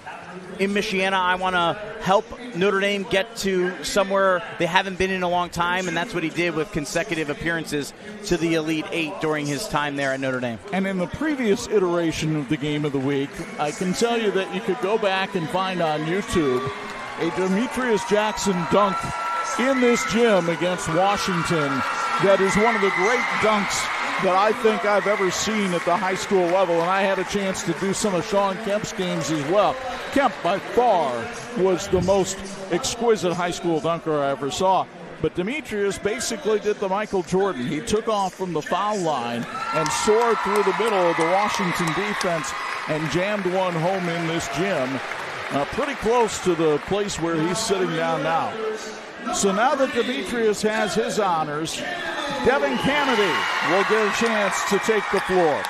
in Michiana. I want to help Notre Dame get to somewhere they haven't been in a long time, and that's what he did with consecutive appearances to the Elite Eight during his time there at Notre Dame.
And in the previous iteration of the Game of the Week, I can tell you that you could go back and find on YouTube a Demetrius Jackson dunk in this gym against Washington that is one of the great dunks that I think I've ever seen at the high school level, and I had a chance to do some of Sean Kemp's games as well. Kemp, by far, was the most exquisite high school dunker I ever saw. But Demetrius basically did the Michael Jordan. He took off from the foul line and soared through the middle of the Washington defense and jammed one home in this gym, pretty close to the place where he's sitting down now. So now that Demetrius has his honors, Devin Kennedy will get a chance to take the floor.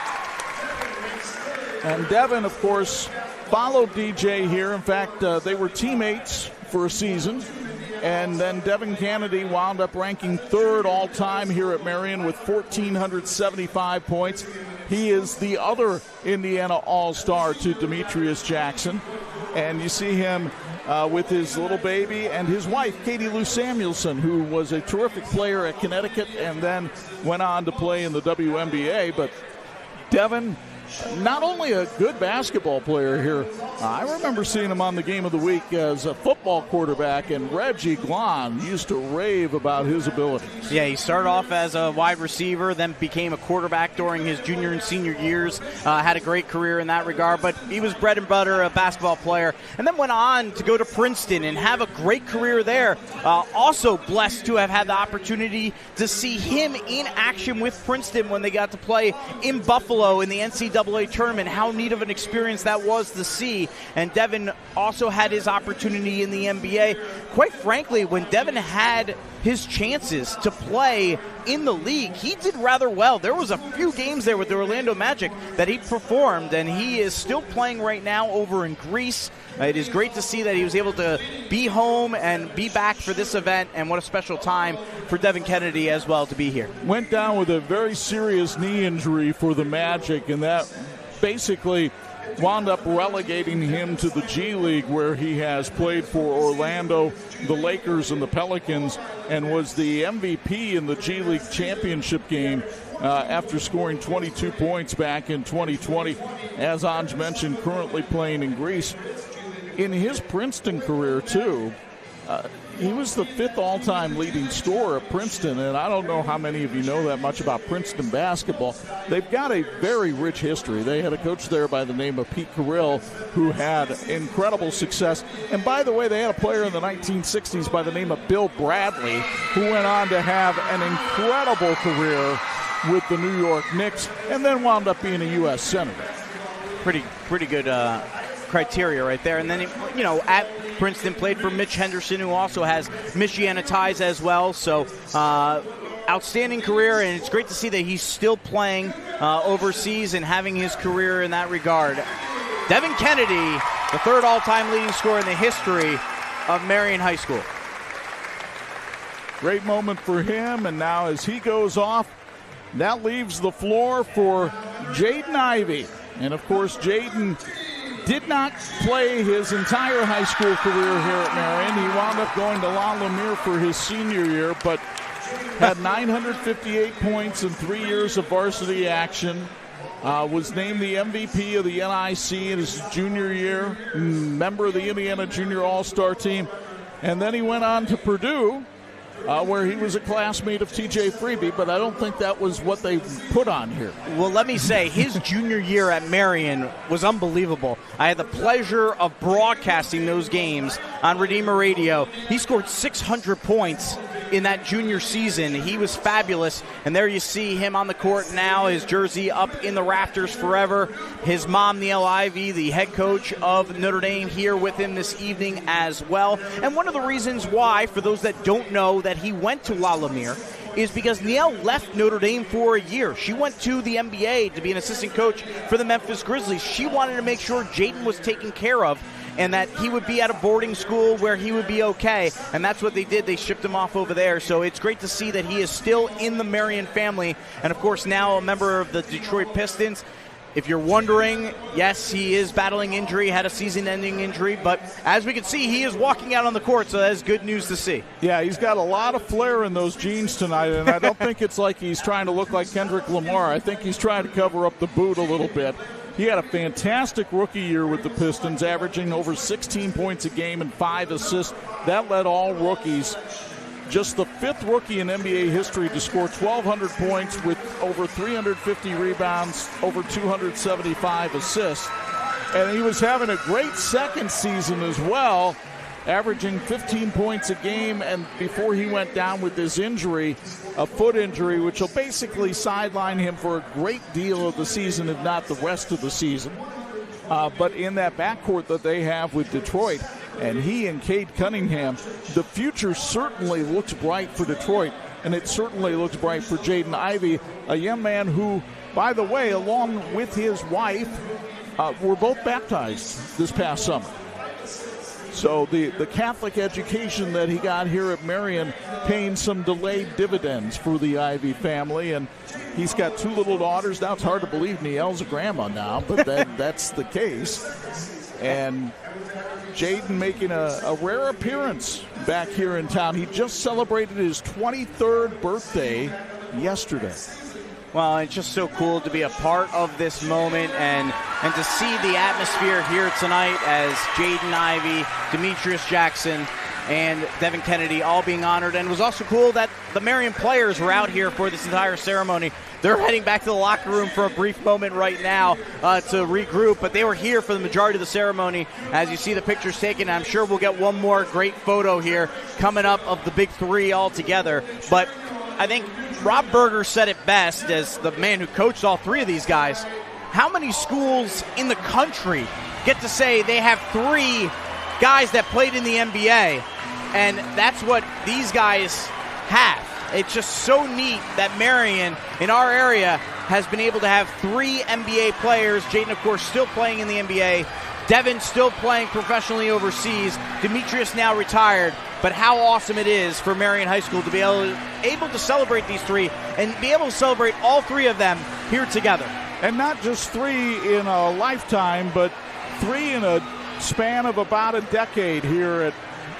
And Devin, of course, followed DJ here. In fact, they were teammates for a season. And then Devin Kennedy wound up ranking third all-time here at Marian with 1,475 points. He is the other Indiana All-Star to Demetrius Jackson. And you see him with his little baby and his wife, Katie Lou Samuelson, who was a terrific player at Connecticut and then went on to play in the WNBA. But Devin not only a good basketball player here, I remember seeing him on the Game of the Week as a football quarterback, and Reggie Glon used to rave about his abilities.
Yeah, he started off as a wide receiver, then became a quarterback during his junior and senior years, had a great career in that regard, but he was bread and butter, a basketball player, and then went on to go to Princeton and have a great career there. Also blessed to have had the opportunity to see him in action with Princeton when they got to play in Buffalo in the NCAA tournament. How neat of an experience that was to see. And Devin also had his opportunity in the NBA. Quite frankly, when Devin had his chances to play in the league, he did rather well. There was a few games there with the Orlando Magic that he performed, and he is still playing right now over in Greece. It is great to see that he was able to be home and be back for this event, and what a special time for Devin Kennedy as well to be here.
Went down with a very serious knee injury for the Magic, and that basically wound up relegating him to the G League, where he has played for Orlando, the Lakers, and the Pelicans, and was the MVP in the G League championship game after scoring 22 points back in 2020. As Anj mentioned, currently playing in Greece. In his Princeton career, too, he was the 5th all-time leading scorer at Princeton, and I don't know how many of you know that much about Princeton basketball. They've got a very rich history. They had a coach there by the name of Pete Carrill who had incredible success. And by the way, they had a player in the 1960s by the name of Bill Bradley who went on to have an incredible career with the New York Knicks and then wound up being a U.S. Senator.
Pretty good criteria right there. And then, at Princeton played for Mitch Henderson, who also has Michiana ties as well. So outstanding career, and it's great to see that he's still playing overseas and having his career in that regard. Devin Kennedy, the 3rd all-time leading scorer in the history of Marian High School.
Great moment for him, and now as he goes off, that leaves the floor for Jaden Ivey. And of course, Jaden did not play his entire high school career here at Marian. He wound up going to La Lumiere for his senior year, but had 958 points in 3 years of varsity action. Was named the MVP of the NIC in his junior year, member of the Indiana Junior All-Star team. And then he went on to Purdue, where he was a classmate of TJ Freeby, but I don't think that was what they put on here.
Well, let me say, his junior year at Marian was unbelievable. I had the pleasure of broadcasting those games on Redeemer Radio. He scored 600 points in that junior season. He was fabulous, and there you see him on the court now, his jersey up in the rafters forever. His mom, Neil Ivey, the head coach of Notre Dame, here with him this evening as well. And one of the reasons why, for those that don't know, that he went to La Lumiere is because Neil left Notre Dame for a year. She went to the NBA to be an assistant coach for the Memphis Grizzlies. She wanted to make sure Jaden was taken care of and that he would be at a boarding school where he would be okay, and that's what they did. They shipped him off over there, so it's great to see that he is still in the Marian family, and of course now a member of the Detroit Pistons. If you're wondering, yes, he is battling injury, had a season-ending injury, but as we can see, he is walking out on the court, so that is good news to see.
Yeah, he's got a lot of flair in those jeans tonight, and I don't think it's like he's trying to look like Kendrick Lamar. I think he's trying to cover up the boot a little bit. He had a fantastic rookie year with the Pistons, averaging over 16 points a game and 5 assists. That led all rookies. Just the 5th rookie in NBA history to score 1,200 points with over 350 rebounds, over 275 assists. And he was having a great second season as well, averaging 15 points a game, and before he went down with this injury, a foot injury, which will basically sideline him for a great deal of the season, if not the rest of the season. But in that backcourt that they have with Detroit, and he and Cade Cunningham, the future certainly looks bright for Detroit, and it certainly looks bright for Jaden Ivey, a young man who, by the way, along with his wife, were both baptized this past summer. So the Catholic education that he got here at Marian paying some delayed dividends for the Ivey family, and he's got 2 little daughters. Now it's hard to believe Nielle's a grandma now, but that's the case. And Jaden making a rare appearance back here in town. He just celebrated his 23rd birthday yesterday.
Well, it's just so cool to be a part of this moment and to see the atmosphere here tonight as Jaden Ivey, Demetrius Jackson, and Devin Kennedy all being honored. And it was also cool that the Marian players were out here for this entire ceremony. They're heading back to the locker room for a brief moment right now to regroup, but they were here for the majority of the ceremony. As you see the pictures taken, I'm sure we'll get one more great photo here coming up of the big three all together. But I think Rob Berger said it best as the man who coached all three of these guys. How many schools in the country get to say they have three guys that played in the NBA? And that's what these guys have. It's just so neat that Marian, in our area, has been able to have three NBA players. Jaden, of course, still playing in the NBA. Devin still playing professionally overseas. Demetrius now retired. But how awesome it is for Marian High School to be able to celebrate these three and be able to celebrate all three of them here together.
And not just three in a lifetime, but three in a span of about a decade here at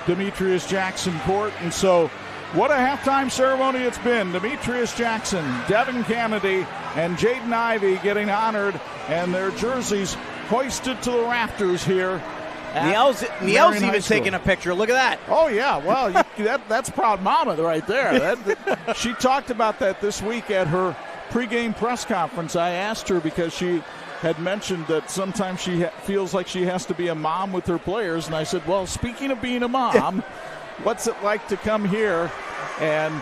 Demetrius Jackson Court. And so what a halftime ceremony it's been. Demetrius Jackson, Devin Kennedy, and Jaden Ivey getting honored, and their jerseys hoisted to the rafters here.
Niel's even taking a picture. Look at that.
Oh, yeah. Well, that's proud mama right there. She talked about that this week at her pregame press conference. I asked her because she had mentioned that sometimes she feels like she has to be a mom with her players. And I said, well, speaking of being a mom, what's it like to come here? And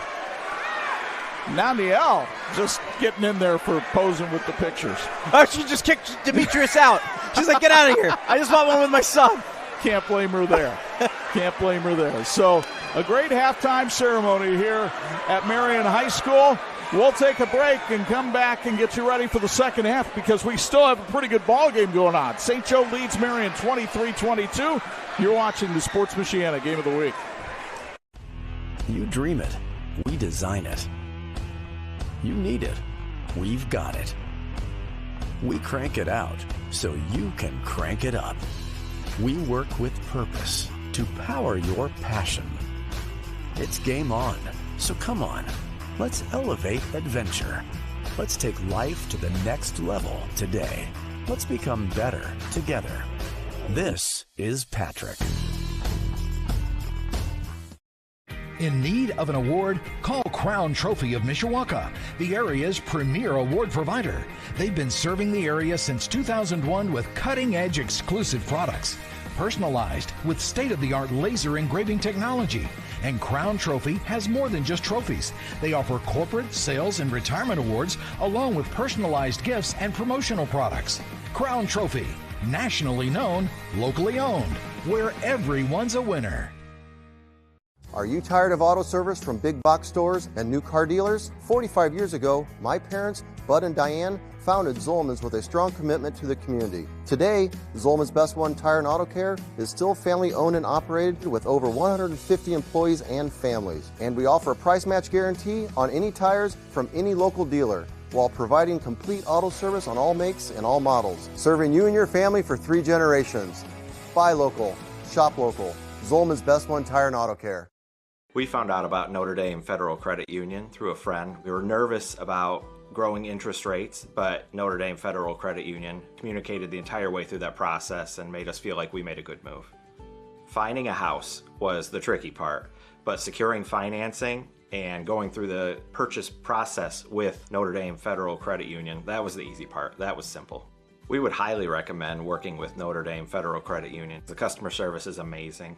now Niel just getting in there for posing with the pictures.
Oh, she just kicked Demetrius out. She's like, get out of here. I just want one with my son.
Can't blame her there. Can't blame her there. So a great halftime ceremony here at Marian High School. We'll take a break and come back and get you ready for the second half because we still have a pretty good ball game going on. St. Joe leads Marian 23-22. You're watching the Sports Michiana Game of the Week.
You dream it. We design it. You need it. We've got it. We crank it out so you can crank it up. We work with purpose to power your passion. It's game on, so come on. Let's elevate adventure. Let's take life to the next level today. Let's become better together. This is Patrick.
In need of an award? Call Crown Trophy of Mishawaka, the area's premier award provider. They've been serving the area since 2001 with cutting-edge exclusive products, personalized with state-of-the-art laser engraving technology. And Crown Trophy has more than just trophies. They offer corporate, sales, and retirement awards, along with personalized gifts and promotional products. Crown Trophy, nationally known, locally owned, where everyone's a winner.
Are you tired of auto service from big box stores and new car dealers? 45 years ago, my parents, Bud and Diane, founded Zolman's with a strong commitment to the community. Today, Zolman's Best One Tire and Auto Care is still family owned and operated with over 150 employees and families. And we offer a price match guarantee on any tires from any local dealer, while providing complete auto service on all makes and all models, serving you and your family for 3 generations. Buy local, shop local. Zolman's Best One Tire and Auto Care.
We found out about Notre Dame Federal Credit Union through a friend. We were nervous about growing interest rates, but Notre Dame Federal Credit Union communicated the entire way through that process and made us feel like we made a good move. Finding a house was the tricky part, but securing financing and going through the purchase process with Notre Dame Federal Credit Union, that was the easy part. That was simple. We would highly recommend working with Notre Dame Federal Credit Union. The customer service is amazing.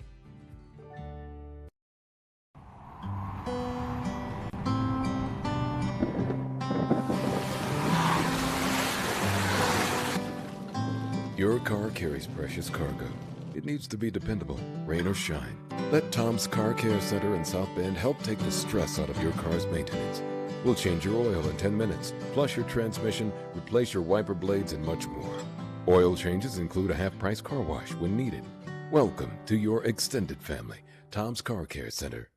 Your car carries precious cargo. It needs to be dependable, rain or shine. Let Tom's Car Care Center in South Bend help take the stress out of your car's maintenance. We'll change your oil in 10 minutes, flush your transmission, replace your wiper blades, and much more. Oil changes include a half-price car wash when needed. Welcome to your extended family, Tom's Car Care Center.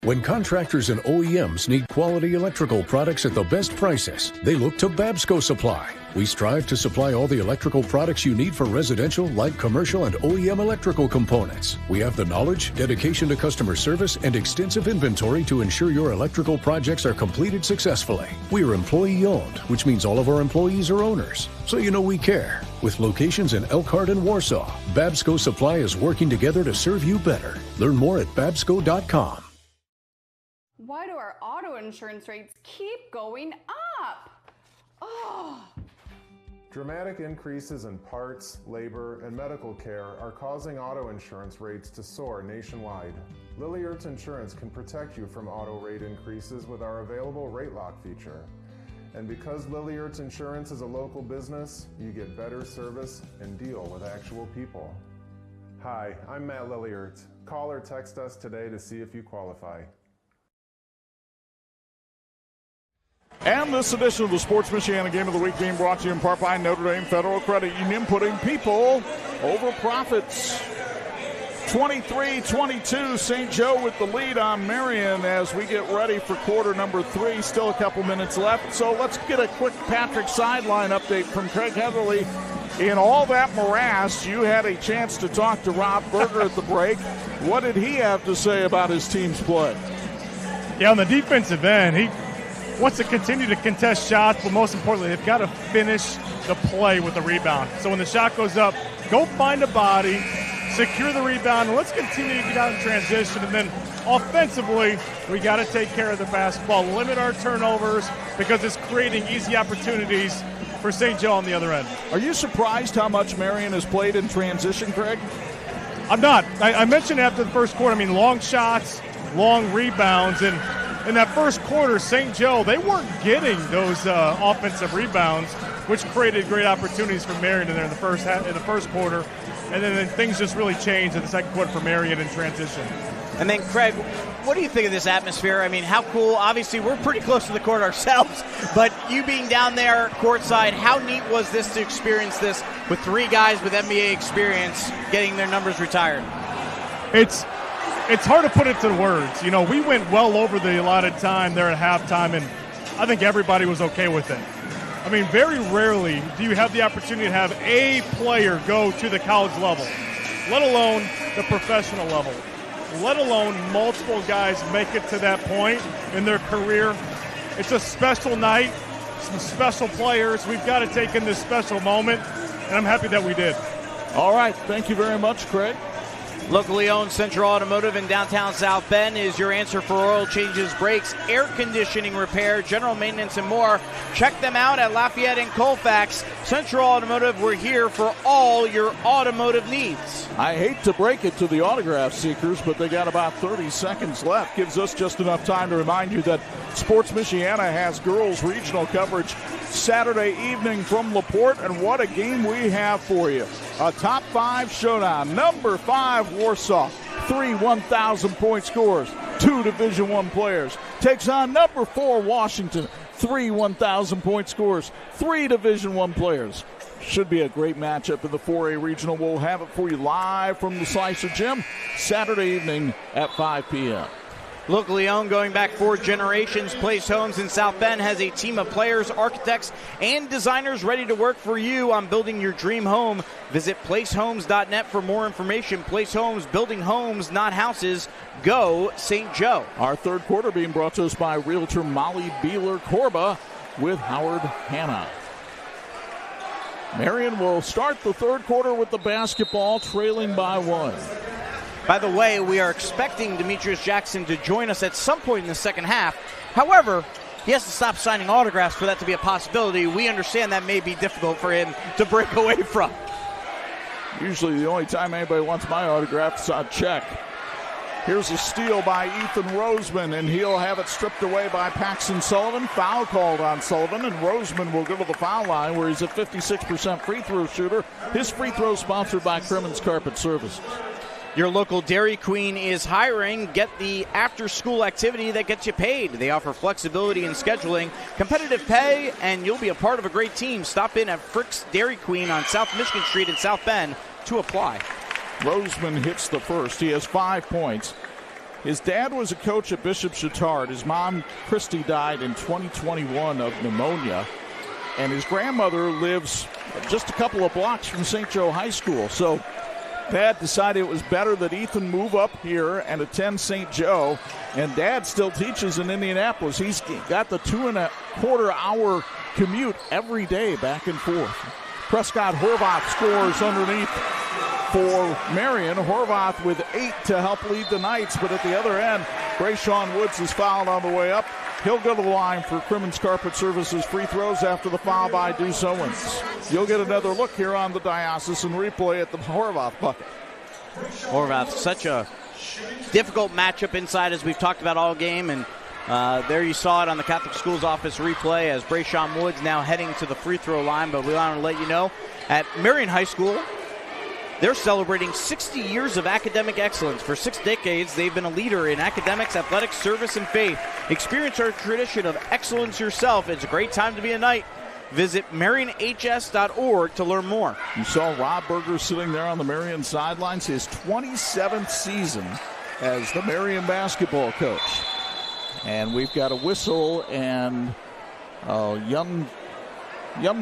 When contractors and OEMs need quality electrical products at the best prices, they look to Babsco Supply. We strive to supply all the electrical products you need for residential, light commercial, and OEM electrical components. We have the knowledge, dedication to customer service, and extensive inventory to ensure your electrical projects are completed successfully. We are employee-owned, which means all of our employees are owners. So you know we care. With locations in Elkhart and Warsaw, Babsco Supply is working together to serve you better. Learn more at babsco.com.
Why do our auto insurance rates keep going up? Oh.
Dramatic increases in parts, labor, and medical care are causing auto insurance rates to soar nationwide. Lilliard's Insurance can protect you from auto rate increases with our available rate lock feature. And because Lilliard's Insurance is a local business, you get better service and deal with actual people. Hi, I'm Matt Lilliard. Call or text us today to see if you qualify.
And this edition of the Sports Michiana Game of the Week being brought to you in part by Notre Dame Federal Credit Union, putting people over profits. 23-22, St. Joe with the lead on Marian as we get ready for quarter number 3. Still a couple minutes left, so let's get a quick Patrick Sideline update from Craig Heatherly. In all that morass, you had a chance to talk to Rob Berger at the break. What did he have to say about his team's play?
Yeah, on the defensive end, he wants to continue to contest shots, but most importantly, they've got to finish the play with the rebound. So when the shot goes up, go find a body, secure the rebound, and let's continue to get out in transition. And then offensively, we got to take care of the basketball, limit our turnovers, because it's creating easy opportunities for St. Joe on the other end.
Are you surprised how much Marian has played in transition, Craig?
I'm not. I mentioned after the first quarter, long shots, long rebounds, and in that first quarter, St. Joe, they weren't getting those offensive rebounds, which created great opportunities for Marian in there in the first quarter. And then things just really changed in the second quarter for Marian in transition.
And then, Craig, what do you think of this atmosphere? I mean, how cool? Obviously, we're pretty close to the court ourselves, but you being down there courtside, how neat was this to experience this with 3 guys with NBA experience getting their numbers retired?
It's hard to put it to words. We went well over the allotted time there at halftime, and I think everybody was okay with it. I mean, very rarely do you have the opportunity to have a player go to the college level, let alone the professional level, let alone multiple guys make it to that point in their career. It's a special night, some special players. We've got to take in this special moment, and I'm happy that we did.
All right. Thank you very much, Craig.
Locally owned Central Automotive in downtown South Bend is your answer for oil changes, brakes, air conditioning repair, general maintenance, and more. Check them out at Lafayette and Colfax. Central Automotive, we're here for all your automotive needs.
I hate to break it to the autograph seekers, but they got about 30 seconds left. Gives us just enough time to remind you that Sports Michiana has girls regional coverage Saturday evening from LaPorte, and what a game we have for you. A top 5 showdown. Number 5 Warsaw, 3 1,000-point scores, 2 Division I players. Takes on number 4 Washington, 3 1,000-point scores, 3 Division I players. Should be a great matchup in the 4A regional. We'll have it for you live from the Slicer Gym Saturday evening at 5 p.m.
Locally owned, going back 4 generations, Place Homes in South Bend has a team of players, architects, and designers ready to work for you on building your dream home. Visit placehomes.net for more information. Place Homes, building homes, not houses. Go St. Joe.
Our third quarter being brought to us by Realtor Molly Beeler-Corba with Howard Hanna. Marian will start the third quarter with the basketball, trailing by 1.
By the way, we are expecting Demetrius Jackson to join us at some point in the second half. However, he has to stop signing autographs for that to be a possibility. We understand that may be difficult for him to break away from.
Usually the only time anybody wants my autograph is on check. Here's a steal by Ethan Roseman, and he'll have it stripped away by Paxton Sullivan. Foul called on Sullivan, and Roseman will go to the foul line where he's a 56% free throw shooter. His free throw sponsored by Crimmins Carpet Services.
Your local Dairy Queen is hiring. Get the after-school activity that gets you paid. They offer flexibility in scheduling, competitive pay, and you'll be a part of a great team. Stop in at Frick's Dairy Queen on South Michigan Street in South Bend to apply.
Roseman hits the first. He has 5 points. His dad was a coach at Bishop Chatard. His mom, Christy, died in 2021 of pneumonia. and his grandmother lives just a couple of blocks from St. Joe High School. So Dad decided it was better that Ethan move up here and attend St. Joe, and Dad still teaches in Indianapolis. He's got the 2.25-hour commute every day back and forth. Prescott Horvath scores underneath for Marian. Horvath with 8 to help lead the Knights, but at the other end, Brayshawn Woods is fouled on the way up. He'll go to the line for Crimmins Carpet Services free throws after the foul by Deuce Owens. You'll get another look here on the diocesan replay at the Horvath bucket.
Horvath, such a difficult matchup inside, as we've talked about all game, and there you saw it on the Catholic Schools Office replay as Brayshawn Woods now heading to the free throw line. But we want to let you know, at Marian High School, they're celebrating 60 years of academic excellence. For 6 decades, they've been a leader in academics, athletics, service, and faith. Experience our tradition of excellence yourself. It's a great time to be a Knight. Visit MarianHS.org to learn more.
You saw Rob Berger sitting there on the Marian sidelines, his 27th season as the Marian basketball coach. And we've got a whistle, and a young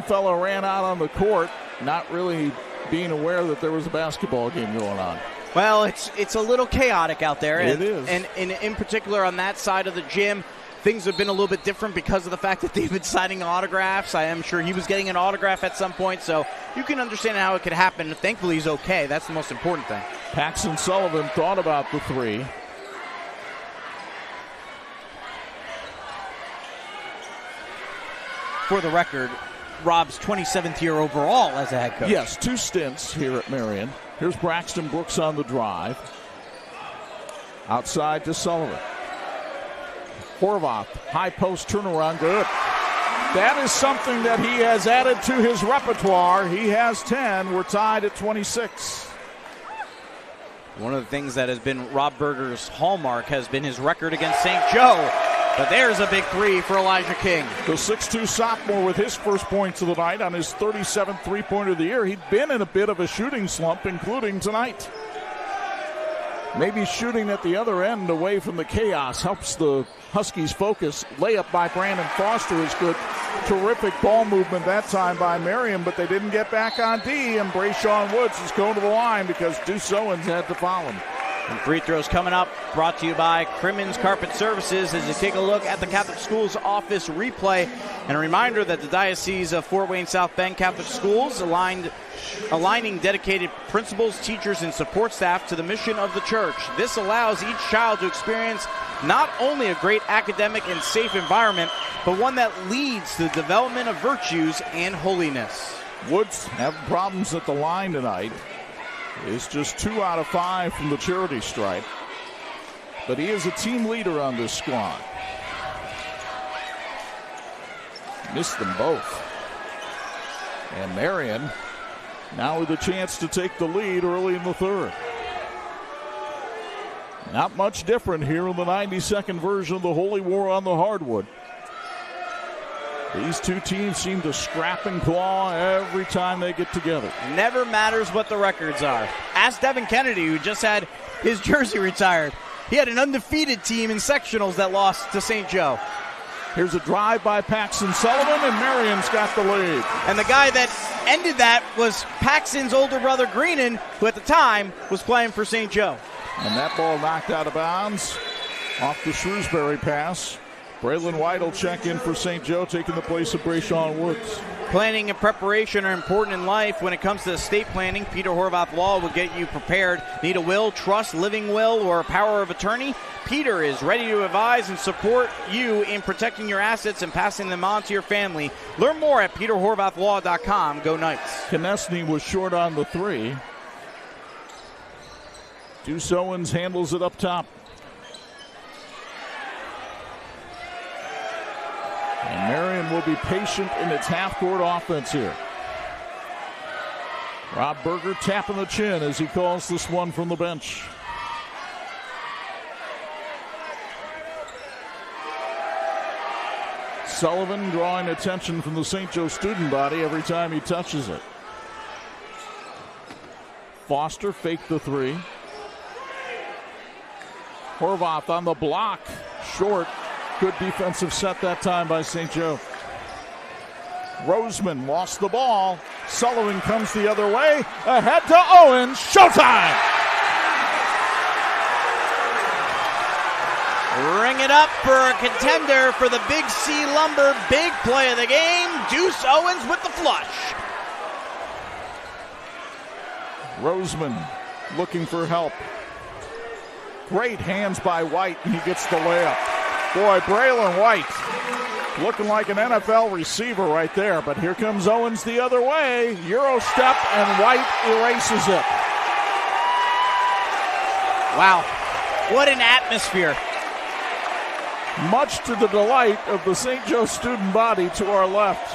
fella ran out on the court, not really being aware that there was a basketball game going on.
Well, it's a little chaotic out there.
It is.
And in particular on that side of the gym, things have been a little bit different because of the fact that they've been signing autographs. I am sure he was getting an autograph at some point, so you can understand how it could happen. Thankfully, he's okay. That's the most important thing.
Paxton Sullivan thought about the three.
For the record, Rob's 27th year overall as a head coach.
Yes, 2 stints here at Marian. Here's Braxton Brooks on the drive. Outside to Sullivan. Horvath, high post turnaround, good. That is something that he has added to his repertoire. He has 10. We're tied at 26.
One of the things that has been Rob Berger's hallmark has been his record against St. Joe. But there's a big three for Elijah King.
The 6'2 sophomore with his first points of the night on his 37th three-pointer of the year. He'd been in a bit of a shooting slump, including tonight. Maybe shooting at the other end away from the chaos helps the Huskies focus. Layup by Brandon Foster is good. Terrific ball movement that time by Marian, but they didn't get back on D, and Brayshawn Woods is going to the line because Deuce Owens had to foul him.
And free throws coming up, brought to you by Crimmins Carpet Services as you take a look at the Catholic Schools Office replay. And a reminder that the Diocese of Fort Wayne South Bend Catholic Schools aligning dedicated principals, teachers, and support staff to the mission of the church. This allows each child to experience not only a great academic and safe environment, but one that leads to the development of virtues and holiness.
Woods having problems at the line tonight. Is just 2 out of 5 from the charity stripe. But he is a team leader on this squad. Missed them both. And Marian now with a chance to take the lead early in the third. Not much different here in the 92nd version of the Holy War on the Hardwood. These two teams seem to scrap and claw every time they get together.
Never matters what the records are. Ask Devin Kennedy, who just had his jersey retired. He had an undefeated team in sectionals that lost to St. Joe.
Here's a drive by Paxton Sullivan, and Marian's got the lead.
And the guy that ended that was Paxton's older brother, Greenan, who at the time was playing for St. Joe.
And that ball knocked out of bounds off the Shrewsbury pass. Braylon White will check in for St. Joe, taking the place of Brayshawn Woods.
Planning and preparation are important in life. When it comes to estate planning, Peter Horvath Law will get you prepared. Need a will, trust, living will, or a power of attorney? Peter is ready to advise and support you in protecting your assets and passing them on to your family. Learn more at peterhorvathlaw.com. Go Knights.
Konechny was short on the three. Deuce Owens handles it up top. And Marian will be patient in its half-court offense here. Rob Berger tapping the chin as he calls this one from the bench. Sullivan drawing attention from the St. Joe student body every time he touches it. Foster faked the three. Horvath on the block. Short. Good defensive set that time by St. Joe. Roseman lost the ball. Sullivan comes the other way. Ahead to Owens. Showtime!
Ring it up for a contender for the Big C Lumber big play of the game. Deuce Owens with the flush.
Roseman looking for help. Great hands by White, and he gets the layup. Boy, Braylon White looking like an NFL receiver right there, but here comes Owens the other way. Euro step, and White erases it.
Wow, what an atmosphere.
Much to the delight of the St. Joe student body to our left.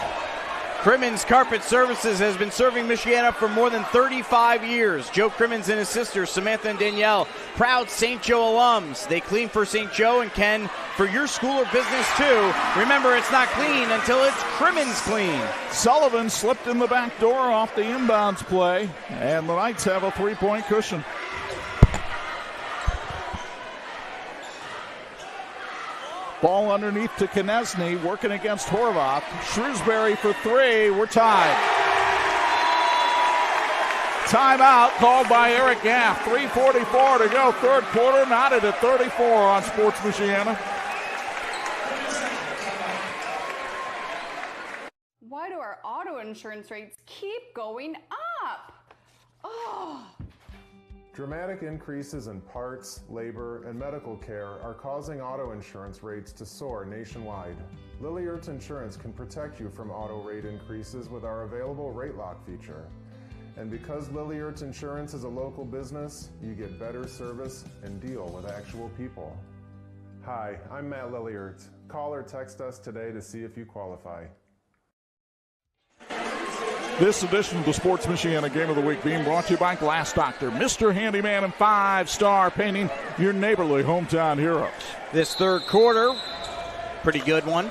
Crimmins Carpet Services has been serving Michiana for more than 35 years. Joe Crimmins and his sisters, Samantha and Danielle, proud St. Joe alums. They clean for St. Joe and can for your school or business too. Remember, it's not clean until it's Crimmins clean.
Sullivan slipped in the back door off the inbounds play, and the Knights have a three-point cushion. Ball underneath to Konechny, working against Horvath. Shrewsbury for three. We're tied. Timeout called by Eric Gaff. 3:44 to go, third quarter. Knotted at 34 on Sports Michiana.
Why do our auto insurance rates keep going up? Oh.
Dramatic increases in parts, labor, and medical care are causing auto insurance rates to soar nationwide. Lilliard's Insurance can protect you from auto rate increases with our available rate lock feature. And because Lilliard's Insurance is a local business, you get better service and deal with actual people. Hi, I'm Matt Lilliard. Call or text us today to see if you qualify.
This edition of the Sports Michiana Game of the Week being brought to you by Glass Doctor, Mr. Handyman, and 5-Star Painting, your neighborly hometown heroes.
This third quarter, pretty good one,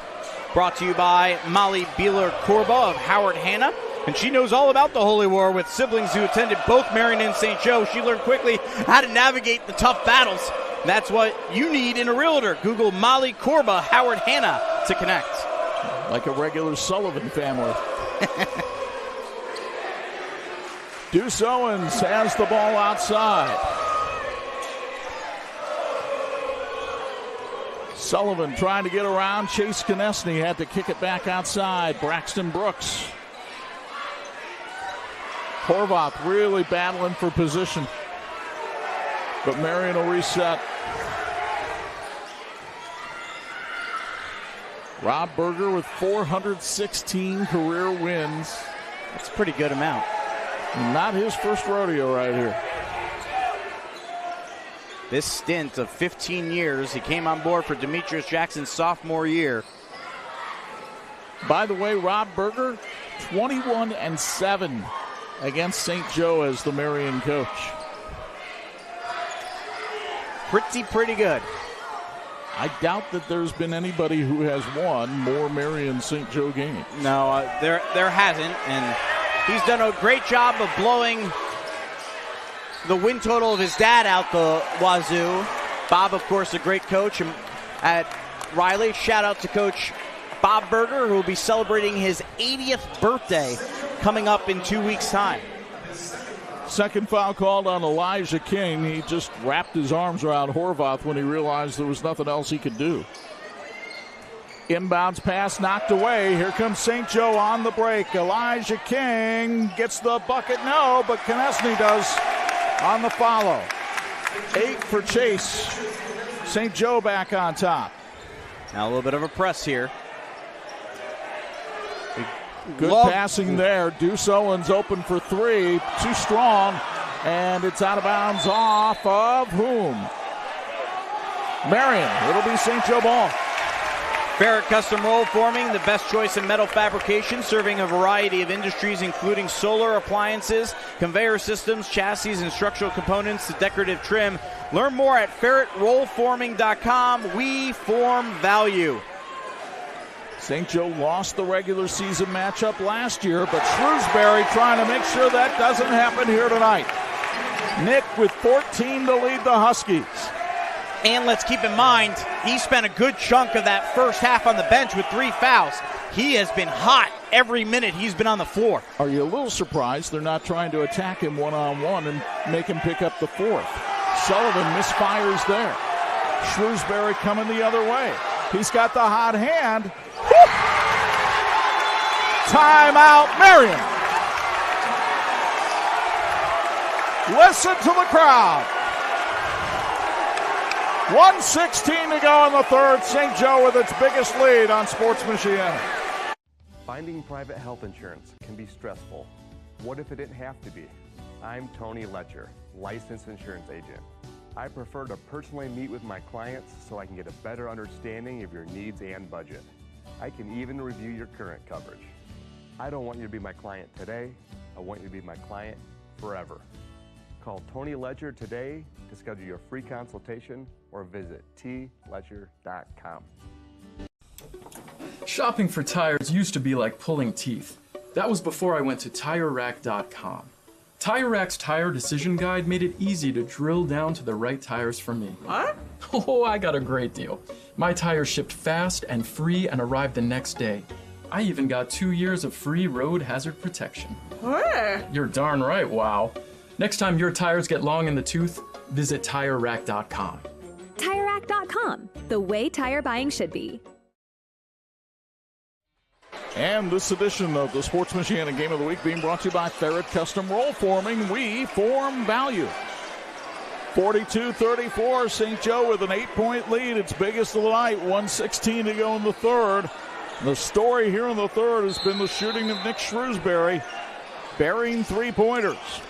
brought to you by Molly Beeler-Corba of Howard Hanna. And she knows all about the Holy War with siblings who attended both Marian and St. Joe. She learned quickly how to navigate the tough battles. That's what you need in a realtor. Google Molly Corba, Howard Hanna to connect.
Like a regular Sullivan family. Deuce Owens has the ball outside. Sullivan trying to get around. Chase Konechny had to kick it back outside. Braxton Brooks. Horvath really battling for position. But Marian will reset. Rob Berger with 416 career wins.
That's a pretty good amount.
Not his first rodeo right here.
This stint of 15 years, he came on board for Demetrius Jackson's sophomore year.
By the way, Rob Berger, 21-7 against St. Joe as the Marian coach.
Pretty good.
I doubt that there's been anybody who has won more Marian St. Joe games.
No, there hasn't, and he's done a great job of blowing the win total of his dad out the wazoo. Bob, of course, a great coach at Riley. Shout out to Coach Bob Berger, who will be celebrating his 80th birthday coming up in 2 weeks' time.
Second foul called on Elijah King. He just wrapped his arms around Horvath when he realized there was nothing else he could do. Inbounds pass knocked away. Here comes St. Joe on the break. Elijah King gets the bucket. No, but Konechny does on the follow. 8 for Chase. St. Joe back on top.
Now a little bit of a press here.
Good passing there. Deuce Owens open for three. Too strong. And it's out of bounds off of whom? Marian. It'll be St. Joe ball.
Barrett Custom Roll Forming, the best choice in metal fabrication, serving a variety of industries including solar appliances, conveyor systems, chassis, and structural components to decorative trim. Learn more at ferretrollforming.com. We form value.
St. Joe lost the regular season matchup last year, but Shrewsbury trying to make sure that doesn't happen here tonight. Nick with 14 to lead the Huskies.
And let's keep in mind, he spent a good chunk of that first half on the bench with 3 fouls. He has been hot every minute he's been on the floor.
Are you a little surprised they're not trying to attack him one-on-one and make him pick up the fourth? Sullivan misfires there. Shrewsbury coming the other way. He's got the hot hand. Woo! Timeout, Marian. Listen to the crowd. 1:16 to go in the third. St. Joe with its biggest lead on Sports Michiana.
Finding private health insurance can be stressful. What if it didn't have to be? I'm Tony Letcher, licensed insurance agent. I prefer to personally meet with my clients so I can get a better understanding of your needs and budget. I can even review your current coverage. I don't want you to be my client today. I want you to be my client forever. Call Tony Letcher today to schedule your free consultation or visit tletcher.com.
Shopping for tires used to be like pulling teeth. That was before I went to TireRack.com. TireRack's Tire Decision Guide made it easy to drill down to the right tires for me. What? Oh, I got a great deal. My tires shipped fast and free and arrived the next day. I even got 2 years of free road hazard protection.
What?
You're darn right, wow. Next time your tires get long in the tooth, visit TireRack.com.
TireRack.com, the way tire buying should be.
And this edition of the Sports Michiana Game of the Week being brought to you by Ferret Custom Roll Forming. We form value. 42-34, St. Joe with an 8-point lead. Its biggest of the night, 1:16 to go in the third. The story here in the third has been the shooting of Nick Shrewsbury, burying three-pointers.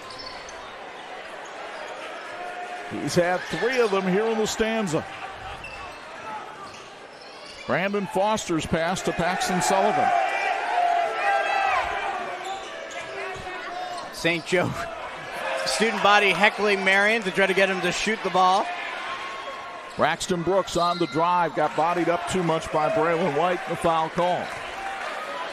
He's had 3 of them here in the stanza. Brandon Foster's pass to Paxton Sullivan.
St. Joe student body heckling Marian to try to get him to shoot the ball.
Braxton Brooks on the drive, got bodied up too much by Braylon White, the foul call.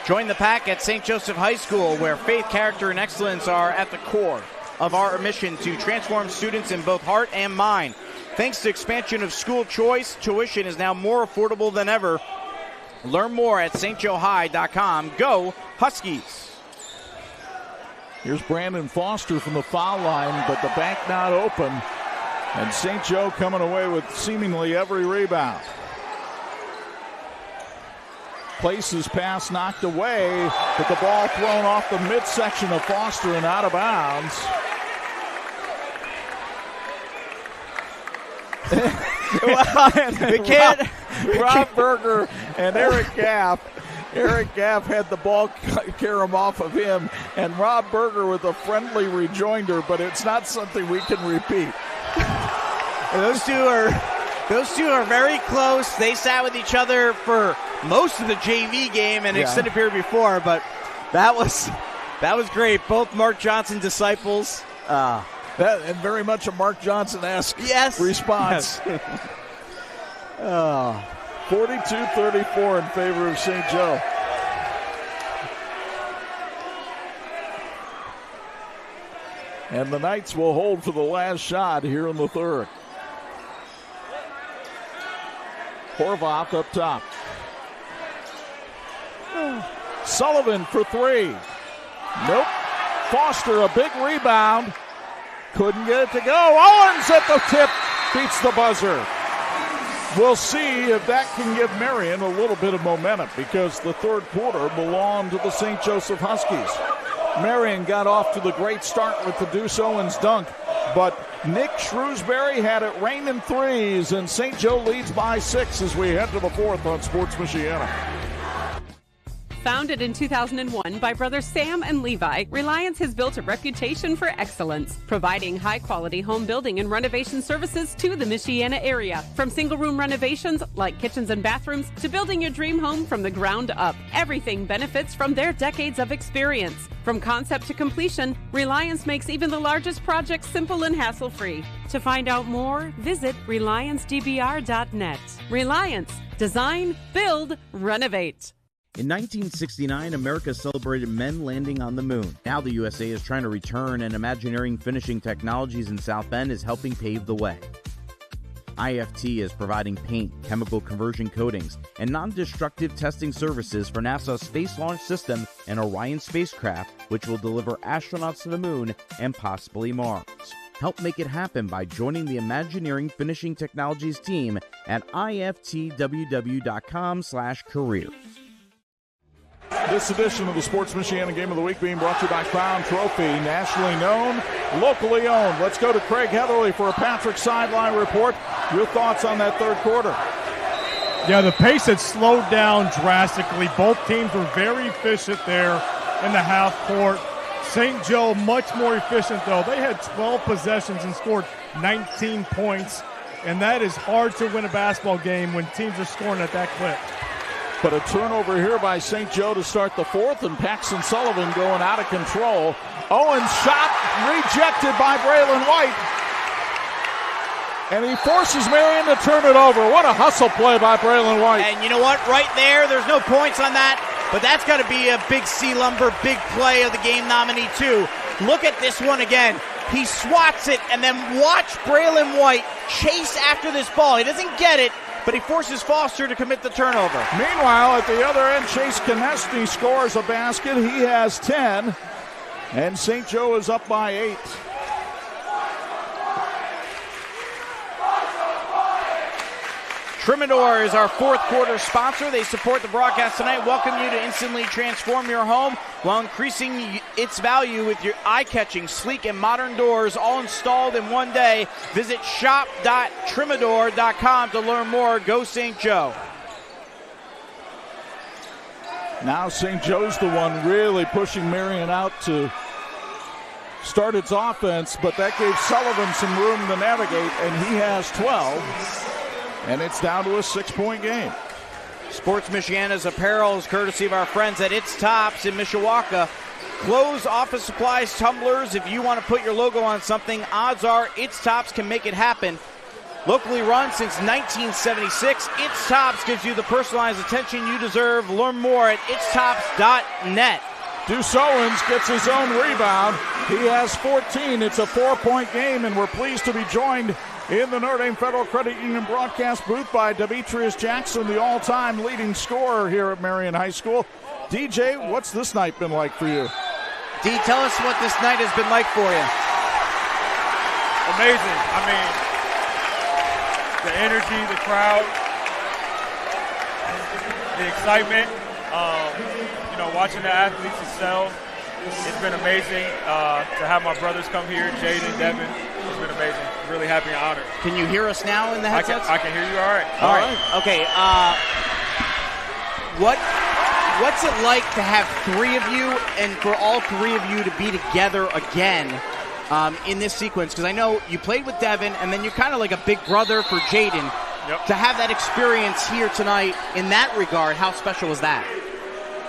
Join the pack at St. Joseph High School, where faith, character, and excellence are at the core of our mission to transform students in both heart and mind. Thanks to expansion of school choice, tuition is now more affordable than ever. Learn more at stjoehigh.com. Go Huskies!
Here's Brandon Foster from the foul line, but the bank not open. And St. Joe coming away with seemingly every rebound. Places pass knocked away, but the ball thrown off the midsection of Foster and out of bounds.
We can't.
Rob Berger and Eric Gaff. Eric Gaff had the ball carry him off of him, and Rob Berger with a friendly rejoinder, but it's not something we can repeat.
Those two are very close. They sat with each other for most of the JV game and extended period before, but that was great. Both Mark Johnson disciples.
And very much a Mark Johnson-esque response.
Yes.
42-34 in favor of St. Joe. And the Knights will hold for the last shot here in the third. Horvath up top. Sullivan for 3. Nope. Foster, a big rebound. Couldn't get it to go. Owens at the tip beats the buzzer. We'll see if that can give Marian a little bit of momentum, because the third quarter belonged to the St. Joseph Huskies. Marian got off to the great start with the Deuce Owens dunk, but Nick Shrewsbury had it raining threes, and St. Joe leads by 6 as we head to the fourth on Sports Michiana.
Founded in 2001 by brothers Sam and Levi, Reliance has built a reputation for excellence, providing high-quality home building and renovation services to the Michiana area. From single-room renovations like kitchens and bathrooms to building your dream home from the ground up, everything benefits from their decades of experience. From concept to completion, Reliance makes even the largest projects simple and hassle-free. To find out more, visit RelianceDBR.net. Reliance. Design, build, renovate.
In 1969, America celebrated men landing on the moon. Now the USA is trying to return, and Imagineering Finishing Technologies in South Bend is helping pave the way. IFT is providing paint, chemical conversion coatings, and non-destructive testing services for NASA's Space Launch System and Orion spacecraft, which will deliver astronauts to the moon and possibly Mars. Help make it happen by joining the Imagineering Finishing Technologies team at iftww.com/careers.
This edition of the Sports Michiana Game of the Week being brought to you by Crown Trophy, nationally known, locally owned. Let's go to Craig Heatherly for a Patrick Sideline report. Your thoughts on that third quarter?
Yeah, the pace had slowed down drastically. Both teams were very efficient there in the half court. St. Joe much more efficient, though. They had 12 possessions and scored 19 points, and that is hard to win a basketball game when teams are scoring at that clip.
But a turnover here by St. Joe to start the fourth, and Paxton Sullivan going out of control. Owens' shot rejected by Braylon White. And he forces Marian to turn it over. What a hustle play by Braylon White.
And you know what? Right there's no points on that, but that's got to be a big C. Lumber, big play of the game nominee, too. Look at this one again. He swats it, and then watch Braylon White chase after this ball. He doesn't get it, but he forces Foster to commit the turnover.
Meanwhile, at the other end, Chase Konechny scores a basket. He has 10, and St. Joe is up by 8.
Trimador is our fourth quarter sponsor. They support the broadcast tonight. Welcome you to instantly transform your home while increasing its value with your eye-catching, sleek, and modern doors, all installed in one day. Visit shop.trimador.com to learn more. Go St. Joe.
Now St. Joe's the one really pushing Marian out to start its offense, but that gave Sullivan some room to navigate, and he has 12. And it's down to a 6-point game.
Sports Michiana's apparel is courtesy of our friends at It's Tops in Mishawaka. Clothes, office supplies, tumblers. If you want to put your logo on something, odds are It's Tops can make it happen. Locally run since 1976, It's Tops gives you the personalized attention you deserve. Learn more at itstops.net.
Deuce Owens gets his own rebound. He has 14. It's a 4-point game, and we're pleased to be joined in the Notre Dame Federal Credit Union broadcast booth by Demetrius Jackson, the all-time leading scorer here at Marian High School. DJ, what's this night been like for you?
D, tell us what this night has been like for you.
Amazing. I mean, the energy, the crowd, the excitement, watching the athletes excel. It's been amazing to have my brothers come here, Jaden, Devin. It's been amazing. Really happy and honored.
Can you hear us now in the headsets?
I can hear you all right.
All right. Okay. What's it like to have three of you and for all three of you to be together again in this sequence? Because I know you played with Devin, and then you're kind of like a big brother for Jaden.
Yep.
To have that experience here tonight in that regard, how special was that?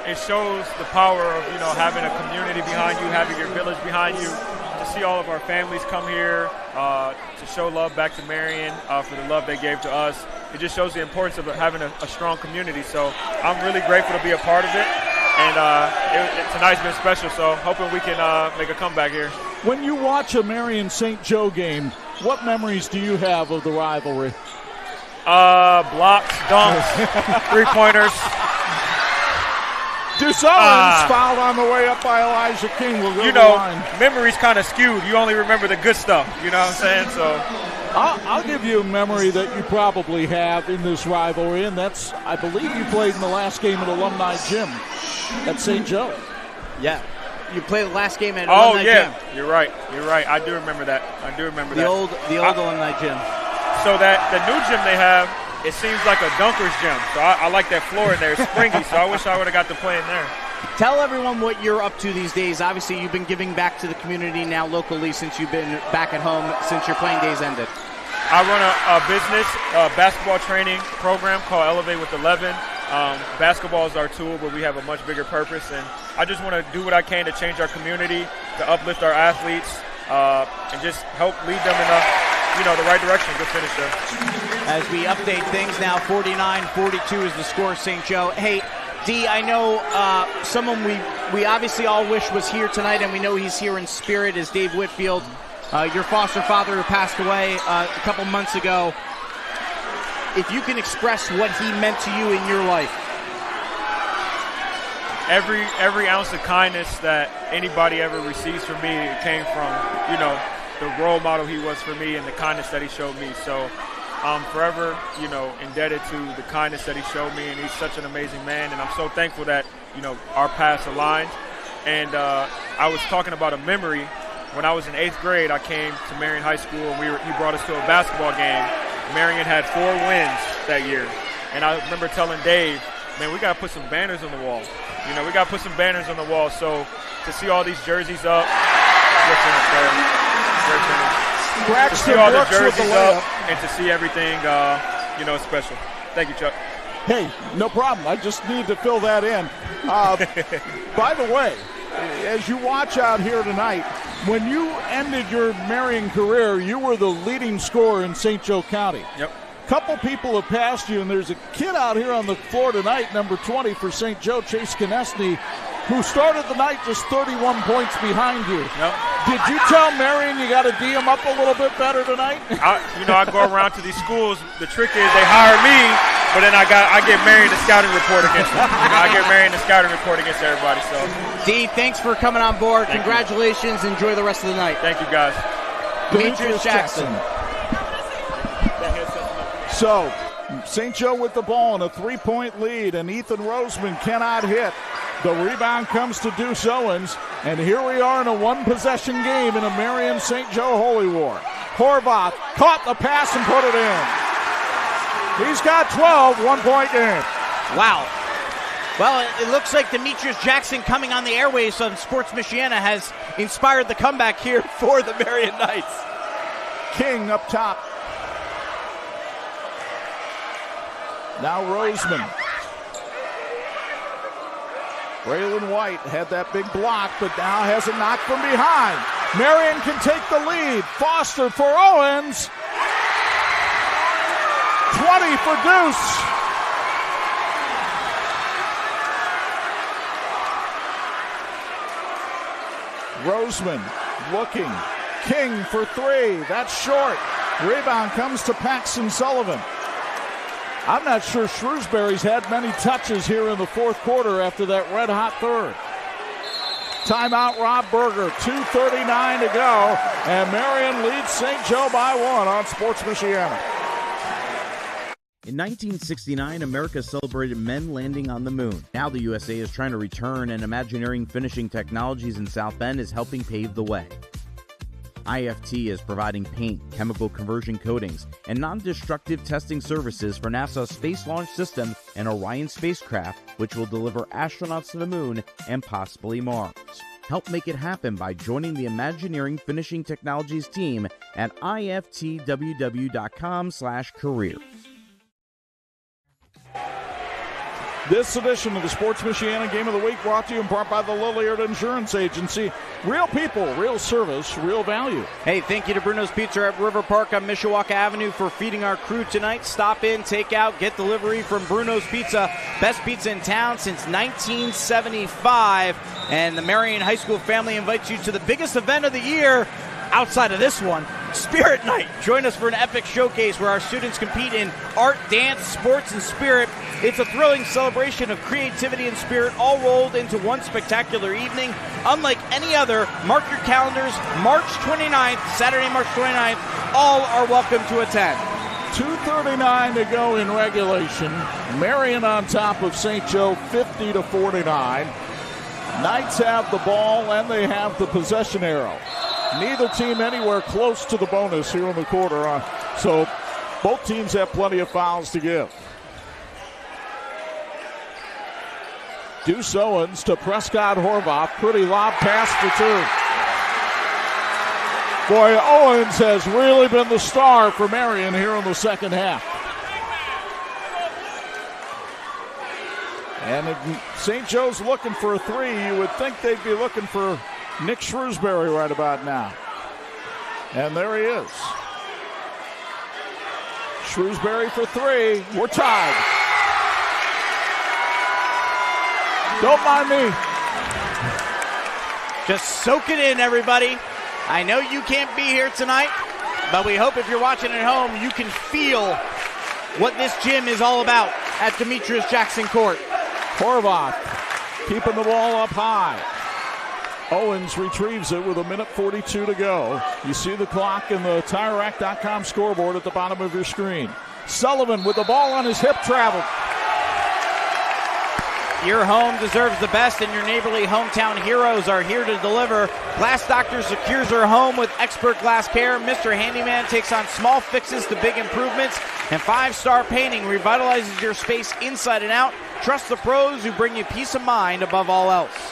It shows the power of, having a community behind you, having your village behind you, to see all of our families come here, to show love back to Marian for the love they gave to us. It just shows the importance of having a strong community. So I'm really grateful to be a part of it. And tonight's been special, so hoping we can make a comeback here.
When you watch a Marian St. Joe game, what memories do you have of the rivalry?
Blocks, dunks, three-pointers.
Deuce Owens fouled on the way up by Elijah King.
Memory's kind of skewed. You only remember the good stuff. You know what I'm saying? So
I'll give you a memory that you probably have in this rivalry, and that's, I believe you played in the last game at Alumni Gym at St. Joe.
Yeah. You played the last game at Alumni Gym.
You're right. I do remember that.
The old Alumni Gym.
So the new gym they have, it seems like a dunker's gym. So I like that floor in there. It's springy, so I wish I would have got to play in there.
Tell everyone what you're up to these days. Obviously, you've been giving back to the community now locally since you've been back at home, since your playing days ended.
I run a business, basketball training program called Elevate with 11. Basketball is our tool, but we have a much bigger purpose. And I just want to do what I can to change our community, to uplift our athletes, and just help lead them in the right direction. Good finish there.
As we update things now, 49-42 is the score, St. Joe. Hey, D, I know someone we obviously all wish was here tonight, and we know he's here in spirit, is Dave Whitfield, your foster father who passed away a couple months ago. if you can express what he meant to you in your life.
Every ounce of kindness that anybody ever receives from me, it came from, the role model he was for me and the kindness that he showed me. So I'm forever, indebted to the kindness that he showed me, and he's such an amazing man, and I'm so thankful that, our paths aligned. And I was talking about a memory. When I was in 8th grade, I came to Marian High School, and he brought us to a basketball game. Marian had 4 wins that year, and I remember telling Dave, man, we got to put some banners on the wall. We got to put some banners on the wall. So to see all these jerseys up, to see all the jerseys up, and to see everything, it's special. Thank you, Chuck.
Hey, no problem. I just need to fill that in. By the way, as you watch out here tonight, when you ended your Marian career, you were the leading scorer in St. Joe County.
Yep.
Couple people have passed you, and there's a kid out here on the floor tonight, number 20 for St. Joe, Chase Konechny, who started the night just 31 points behind you.
Yep.
Did you tell Marian you got to D him up a little bit better tonight?
I go around to these schools. The trick is they hire me, but then I get Marian the scouting report against them. I get Marian the scouting report against everybody. So,
D, thanks for coming on board.
Thank
Congratulations.
You.
Enjoy the rest of the night.
Thank you, guys.
Demetrius Jackson.
So, St. Joe with the ball and a 3-point lead, and Ethan Roseman cannot hit. The rebound comes to Deuce Owens, and here we are in a one-possession game in a Marian St. Joe Holy War. Horvath caught the pass and put it in. He's got 12, 1-point game.
Wow. Well, it looks like Demetrius Jackson coming on the airways on Sports Michiana has inspired the comeback here for the Marian Knights.
King up top. Now Roseman. Braylon White had that big block, but now has a knock from behind. Marian can take the lead. Foster for Owens. 20 for Deuce. Roseman looking. King for 3. That's short. Rebound comes to Paxton Sullivan. I'm not sure Shrewsbury's had many touches here in the fourth quarter after that red-hot third. Timeout, Rob Berger. 2:39 to go, and Marian leads St. Joe by 1 on Sports Michiana.
In 1969, America celebrated men landing on the moon. Now the USA is trying to return, and Imagineering Finishing Technologies in South Bend is helping pave the way. IFT is providing paint, chemical conversion coatings, and non-destructive testing services for NASA's Space Launch System and Orion spacecraft, which will deliver astronauts to the moon and possibly Mars. Help make it happen by joining the Imagineering Finishing Technologies team at iftww.com/career.
This edition of the Sports Michiana Game of the Week brought to you in part by the Lilliard Insurance Agency. Real people, real service, real value.
Hey, thank you to Bruno's Pizza at River Park on Mishawaka Avenue for feeding our crew tonight. Stop in, take out, get delivery from Bruno's Pizza. Best pizza in town since 1975. And the Marian High School family invites you to the biggest event of the year outside of this one, Spirit Night. Join us for an epic showcase where our students compete in art, dance, sports, and spirit. It's a thrilling celebration of creativity and spirit all rolled into one spectacular evening. Unlike any other, mark your calendars, March 29th, Saturday, March 29th. All are welcome to attend.
2:39 to go in regulation. Marian on top of St. Joe, 50-49. Knights have the ball and they have the possession arrow. Neither team anywhere close to the bonus here in the quarter, so both teams have plenty of fouls to give. Deuce Owens to Prescott Horvath. Pretty lob pass for 2. Boy, Owens has really been the star for Marian here in the second half. And if St. Joe's looking for a 3, you would think they'd be looking for Nick Shrewsbury right about now. And there he is. Shrewsbury for 3. We're tied. Don't mind me.
Just soak it in, everybody. I know you can't be here tonight, but we hope if you're watching at home, you can feel what this gym is all about at Demetrius Jackson Court.
Horvath keeping the ball up high. Owens retrieves it with 1:42 to go. You see the clock in the TireRack.com scoreboard at the bottom of your screen. Sullivan with the ball on his hip travel.
Your home deserves the best, and your neighborly hometown heroes are here to deliver. Glass Doctor secures your home with expert glass care. Mr. Handyman takes on small fixes to big improvements. And 5-Star Painting revitalizes your space inside and out. Trust the pros who bring you peace of mind above all else.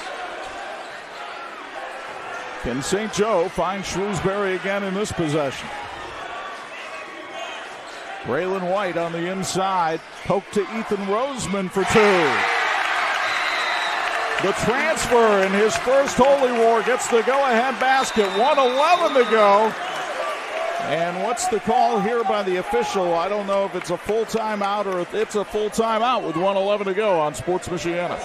Can St. Joe find Shrewsbury again in this possession? Braylon White on the inside. Poke to Ethan Roseman for 2. The transfer in his first Holy War gets the go-ahead basket. 1:11 to go. And what's the call here by the official? I don't know if it's a full timeout or if it's a full timeout with 1:11 to go on Sports Michiana.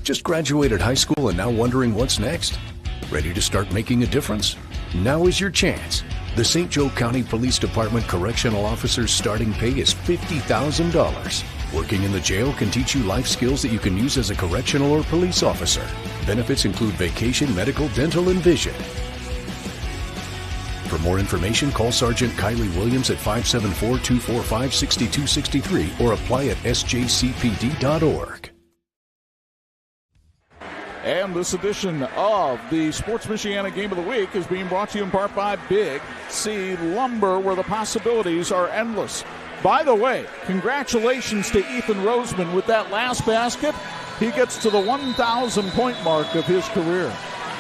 Just graduated high school and now wondering what's next? Ready to start making a difference? Now is your chance. The St. Joe County Police Department Correctional Officer's starting pay is $50,000. Working in the jail can teach you life skills that you can use as a correctional or police officer. Benefits include vacation, medical, dental, and vision. For more information, call Sergeant Kylie Williams at 574-245-6263 or apply at sjcpd.org.
And this edition of the Sports Michiana Game of the Week is being brought to you in part by Big C Lumber, where the possibilities are endless. By the way, congratulations to Ethan Roseman with that last basket. He gets to the 1,000-point mark of his career.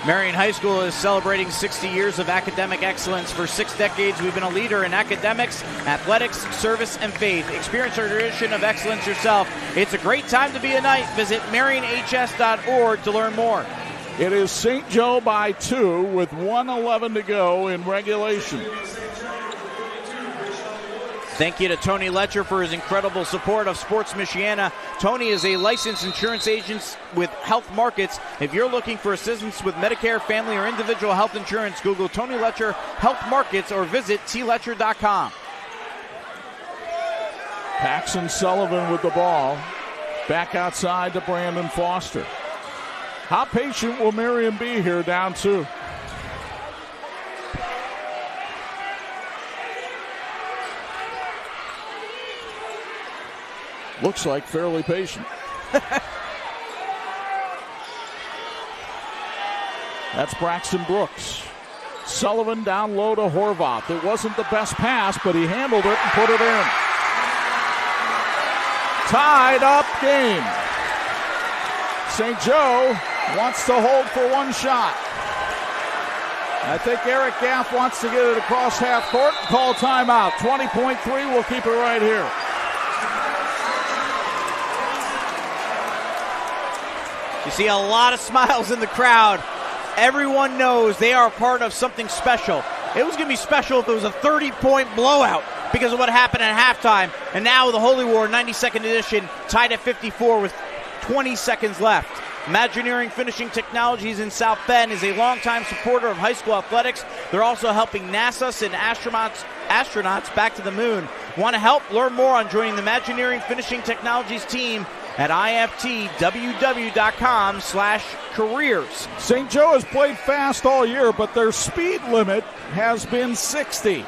Marian High School is celebrating 60 years of academic excellence. For 6 decades, we've been a leader in academics, athletics, service, and faith. Experience our tradition of excellence yourself. It's a great time to be a Knight. Visit MarianHS.org to learn more.
It is St. Joe by 2 with 1:11 to go in regulation.
Thank you to Tony Letcher for his incredible support of Sports Michiana. Tony is a licensed insurance agent with Health Markets. If you're looking for assistance with Medicare, family, or individual health insurance, Google Tony Letcher Health Markets or visit tletcher.com.
Paxton Sullivan with the ball. Back outside to Brandon Foster. How patient will Marian be here down 2? Looks like fairly patient. That's Braxton Brooks. Sullivan down low to Horvath. It wasn't the best pass, but he handled it and put it in. Tied up game. St. Joe wants to hold for one shot. I think Eric Gaff wants to get it across half court and call timeout. 20.3, we'll keep it right here.
You see a lot of smiles in the crowd. Everyone knows they are part of something special. It was going to be special if it was a 30-point blowout because of what happened at halftime. And now the Holy War 92nd edition tied at 54 with 20 seconds left. Imagineering Finishing Technologies in South Bend is a longtime supporter of high school athletics. They're also helping NASA send astronauts back to the moon. Want to help? Learn more on joining the Imagineering Finishing Technologies team at iftww.com/careers.
St. Joe has played fast all year, but their speed limit has been 60.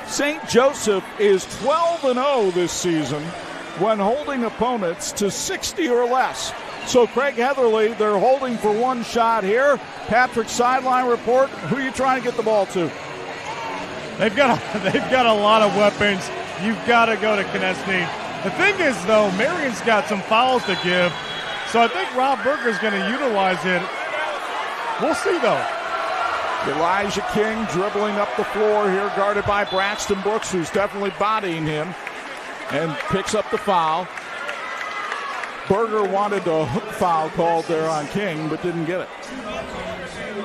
St. Joseph is 12-0 this season when holding opponents to 60 or less. So Craig Heatherly, they're holding for one shot here. Patrick, sideline report. Who are you trying to get the ball to?
They've got a lot of weapons. You've got to go to Konechny. The thing is, though, Marian's got some fouls to give, so I think Rob Berger's going to utilize it. We'll see, though.
Elijah King dribbling up the floor here, guarded by Braxton Brooks, who's definitely bodying him, and picks up the foul. Berger wanted a hook foul called there on King, but didn't get it.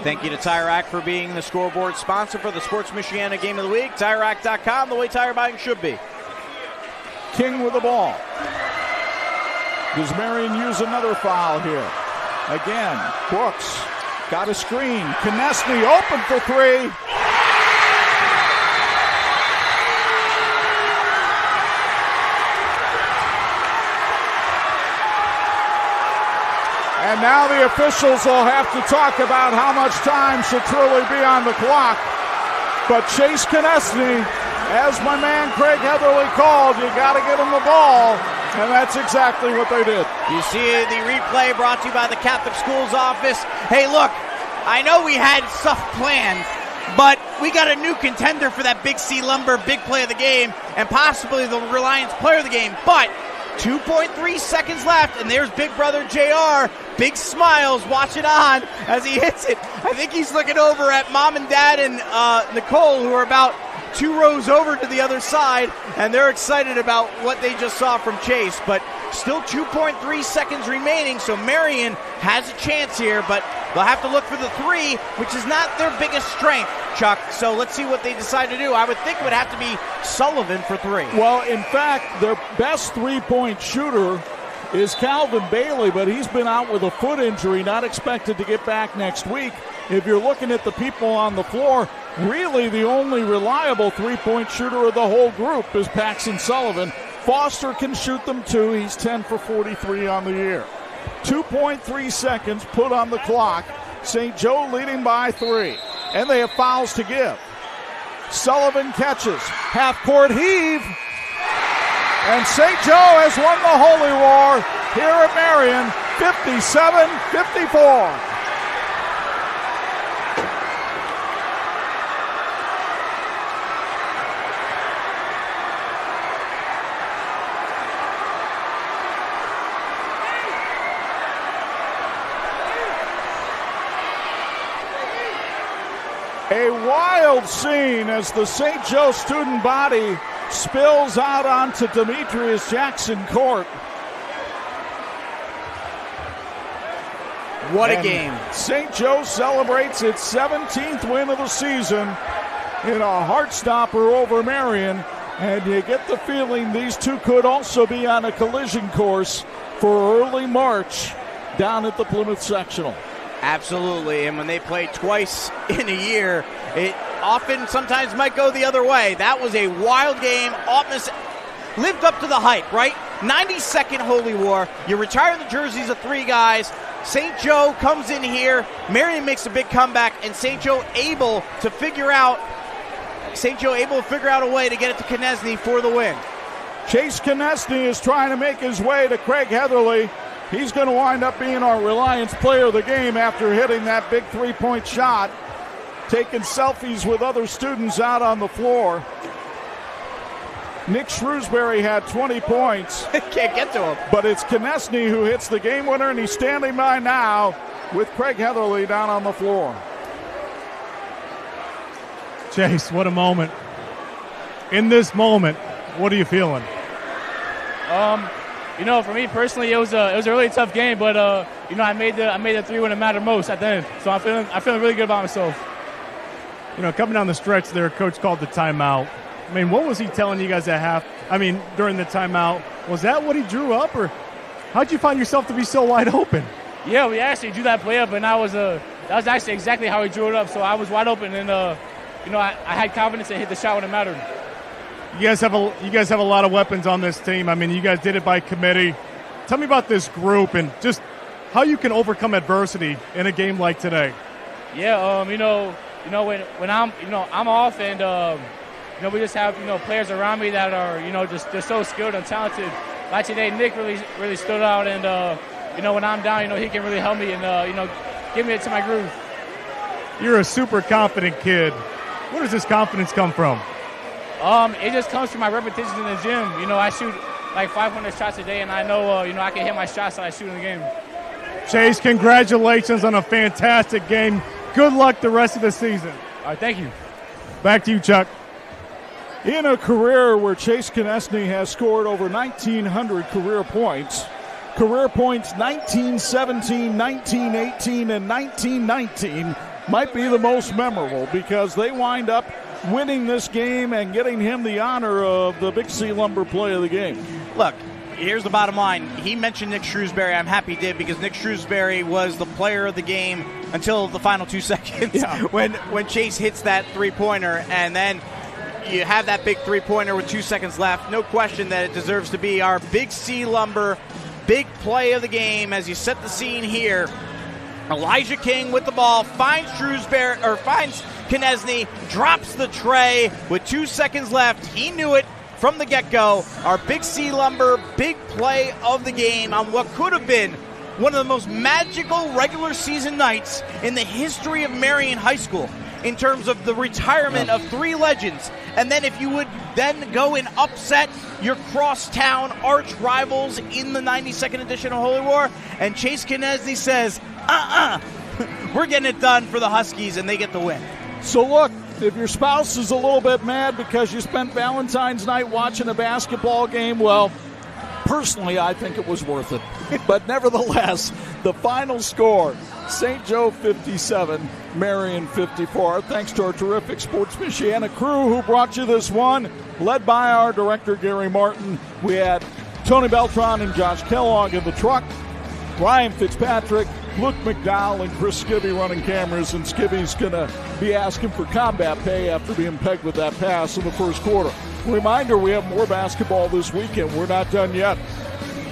Thank you to Tire Rack for being the scoreboard sponsor for the Sports Michiana Game of the Week. TireRack.com, the way tire buying should be.
King with the ball. Does Marian use another foul here? Again, Brooks got a screen. Konechny open for 3. And now the officials will have to talk about how much time should truly be on the clock. But Chase Konechny, as my man Craig Heatherly called, you got to get him the ball. And that's exactly what they did.
You see the replay brought to you by the Catholic Schools Office. Hey, look, I know we had stuff planned, but we got a new contender for that Big C Lumber big play of the game and possibly the Reliance player of the game. But 2.3 seconds left, and there's big brother JR. Big smiles watching on as he hits it. I think he's looking over at mom and dad and Nicole, who are about 2 rows over to the other side, and they're excited about what they just saw from Chase. But still 2.3 seconds remaining, so Marian has a chance here, but they'll have to look for the 3, which is not their biggest strength, Chuck. So let's see what they decide to do. I would think it would have to be Sullivan for 3.
Well, in fact, their best three-point shooter is Calvin Bailey, but he's been out with a foot injury, not expected to get back next week. If you're looking at the people on the floor, really the only reliable three-point shooter of the whole group is Paxton Sullivan. Foster can shoot them too. He's 10 for 43 on the year. 2.3 seconds put on the clock. St. Joe leading by 3. And they have fouls to give. Sullivan catches. Half-court heave. And St. Joe has won the Holy War here at Marian, 57-54. A wild scene as the St. Joe student body spills out onto Demetrius Jackson Court.
What a game.
St. Joe celebrates its 17th win of the season in a heart-stopper over Marian, and you get the feeling these two could also be on a collision course for early March down at the Plymouth Sectional.
Absolutely, and when they play twice in a year, it often sometimes might go the other way. That was a wild game. Altman lived up to the hype, right? 92nd Holy War. You retire the jerseys of 3 guys. St. Joe comes in here. Marian makes a big comeback, and St. Joe able to figure out a way to get it to Konechny for the win.
Chase Konechny is trying to make his way to Craig Heatherly. He's going to wind up being our Reliance player of the game after hitting that big three-point shot, taking selfies with other students out on the floor. Nick Shrewsbury had 20 points.
Can't get to him.
But it's Konechny who hits the game winner, and he's standing by now with Craig Heatherly down on the floor.
Chase, what a moment. In this moment, what are you feeling?
You know, for me personally, it was a really tough game, but you know, I made the 3 when it mattered most at the end. So I'm feeling really good about myself.
You know, coming down the stretch there, Coach called the timeout. I mean, what was he telling you guys during the timeout? Was that what he drew up, or how'd you find yourself to be so wide open?
Yeah, we actually drew that play up, and that was actually exactly how he drew it up. So I was wide open, and you know, I had confidence to hit the shot when it mattered.
You guys have a lot of weapons on this team. I mean, you guys did it by committee. Tell me about this group and just how you can overcome adversity in a game like today.
Yeah, you know when I'm off and you know, we just have players around me that are just so skilled and talented. Like today, Nick really stood out, and you know, when I'm down, he can really help me and get me into my groove.
You're a super confident kid. Where does this confidence come from?
It just comes from my repetitions in the gym. You know, I shoot like 500 shots a day, and I know, I can hit my shots that I shoot in the game.
Chase, congratulations on a fantastic game. Good luck the rest of the season.
All right, thank you.
Back to you, Chuck.
In a career where Chase Konechny has scored over 1,900 career points 1917, 1918, and 1919 might be the most memorable because they wind up winning this game and getting him the honor of the Big C Lumber play of the game.
Look, here's the bottom line. He mentioned Nick Shrewsbury. I'm happy he did because Nick Shrewsbury was the player of the game until the final 2 seconds when Chase hits that three-pointer, and then you have that big three-pointer with 2 seconds left. No question that it deserves to be our Big C Lumber big play of the game as you set the scene here. Elijah King with the ball, finds Konechny, drops the tray with 2 seconds left. He knew it from the get-go. Our Big C Lumber big play of the game on what could have been one of the most magical regular season nights in the history of Marian High School in terms of the retirement of 3 legends. And then if you would then go and upset your crosstown arch rivals in the 92nd edition of Holy War, and Chase Konechny says, we're getting it done for the Huskies, and they get the win.
So look, if your spouse is a little bit mad because you spent Valentine's night watching a basketball game, well, personally, I think it was worth it. But nevertheless, the final score, St. Joe 57, Marian 54. Thanks to our terrific Sports Michiana crew who brought you this one, led by our director, Gary Martin. We had Tony Beltran and Josh Kellogg in the truck, Ryan Fitzpatrick, Luke McDowell, and Chris Skibby running cameras, and Skibby's going to be asking for combat pay after being pegged with that pass in the first quarter. Reminder, we have more basketball this weekend. We're not done yet.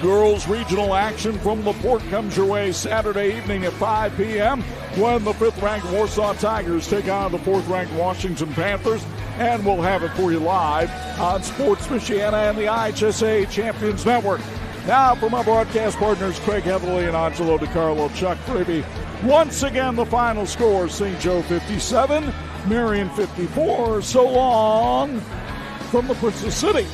Girls regional action from LaPorte comes your way Saturday evening at 5 p.m. when the 5th-ranked Warsaw Tigers take on the 4th-ranked Washington Panthers. And we'll have it for you live on Sports Michiana and the IHSA Champions Network. Now, from our broadcast partners, Craig Heatherly and Angelo DiCarlo, Chuck Freeby. Once again, the final score, St. Joe 57, Marian 54. So long from the Princess City.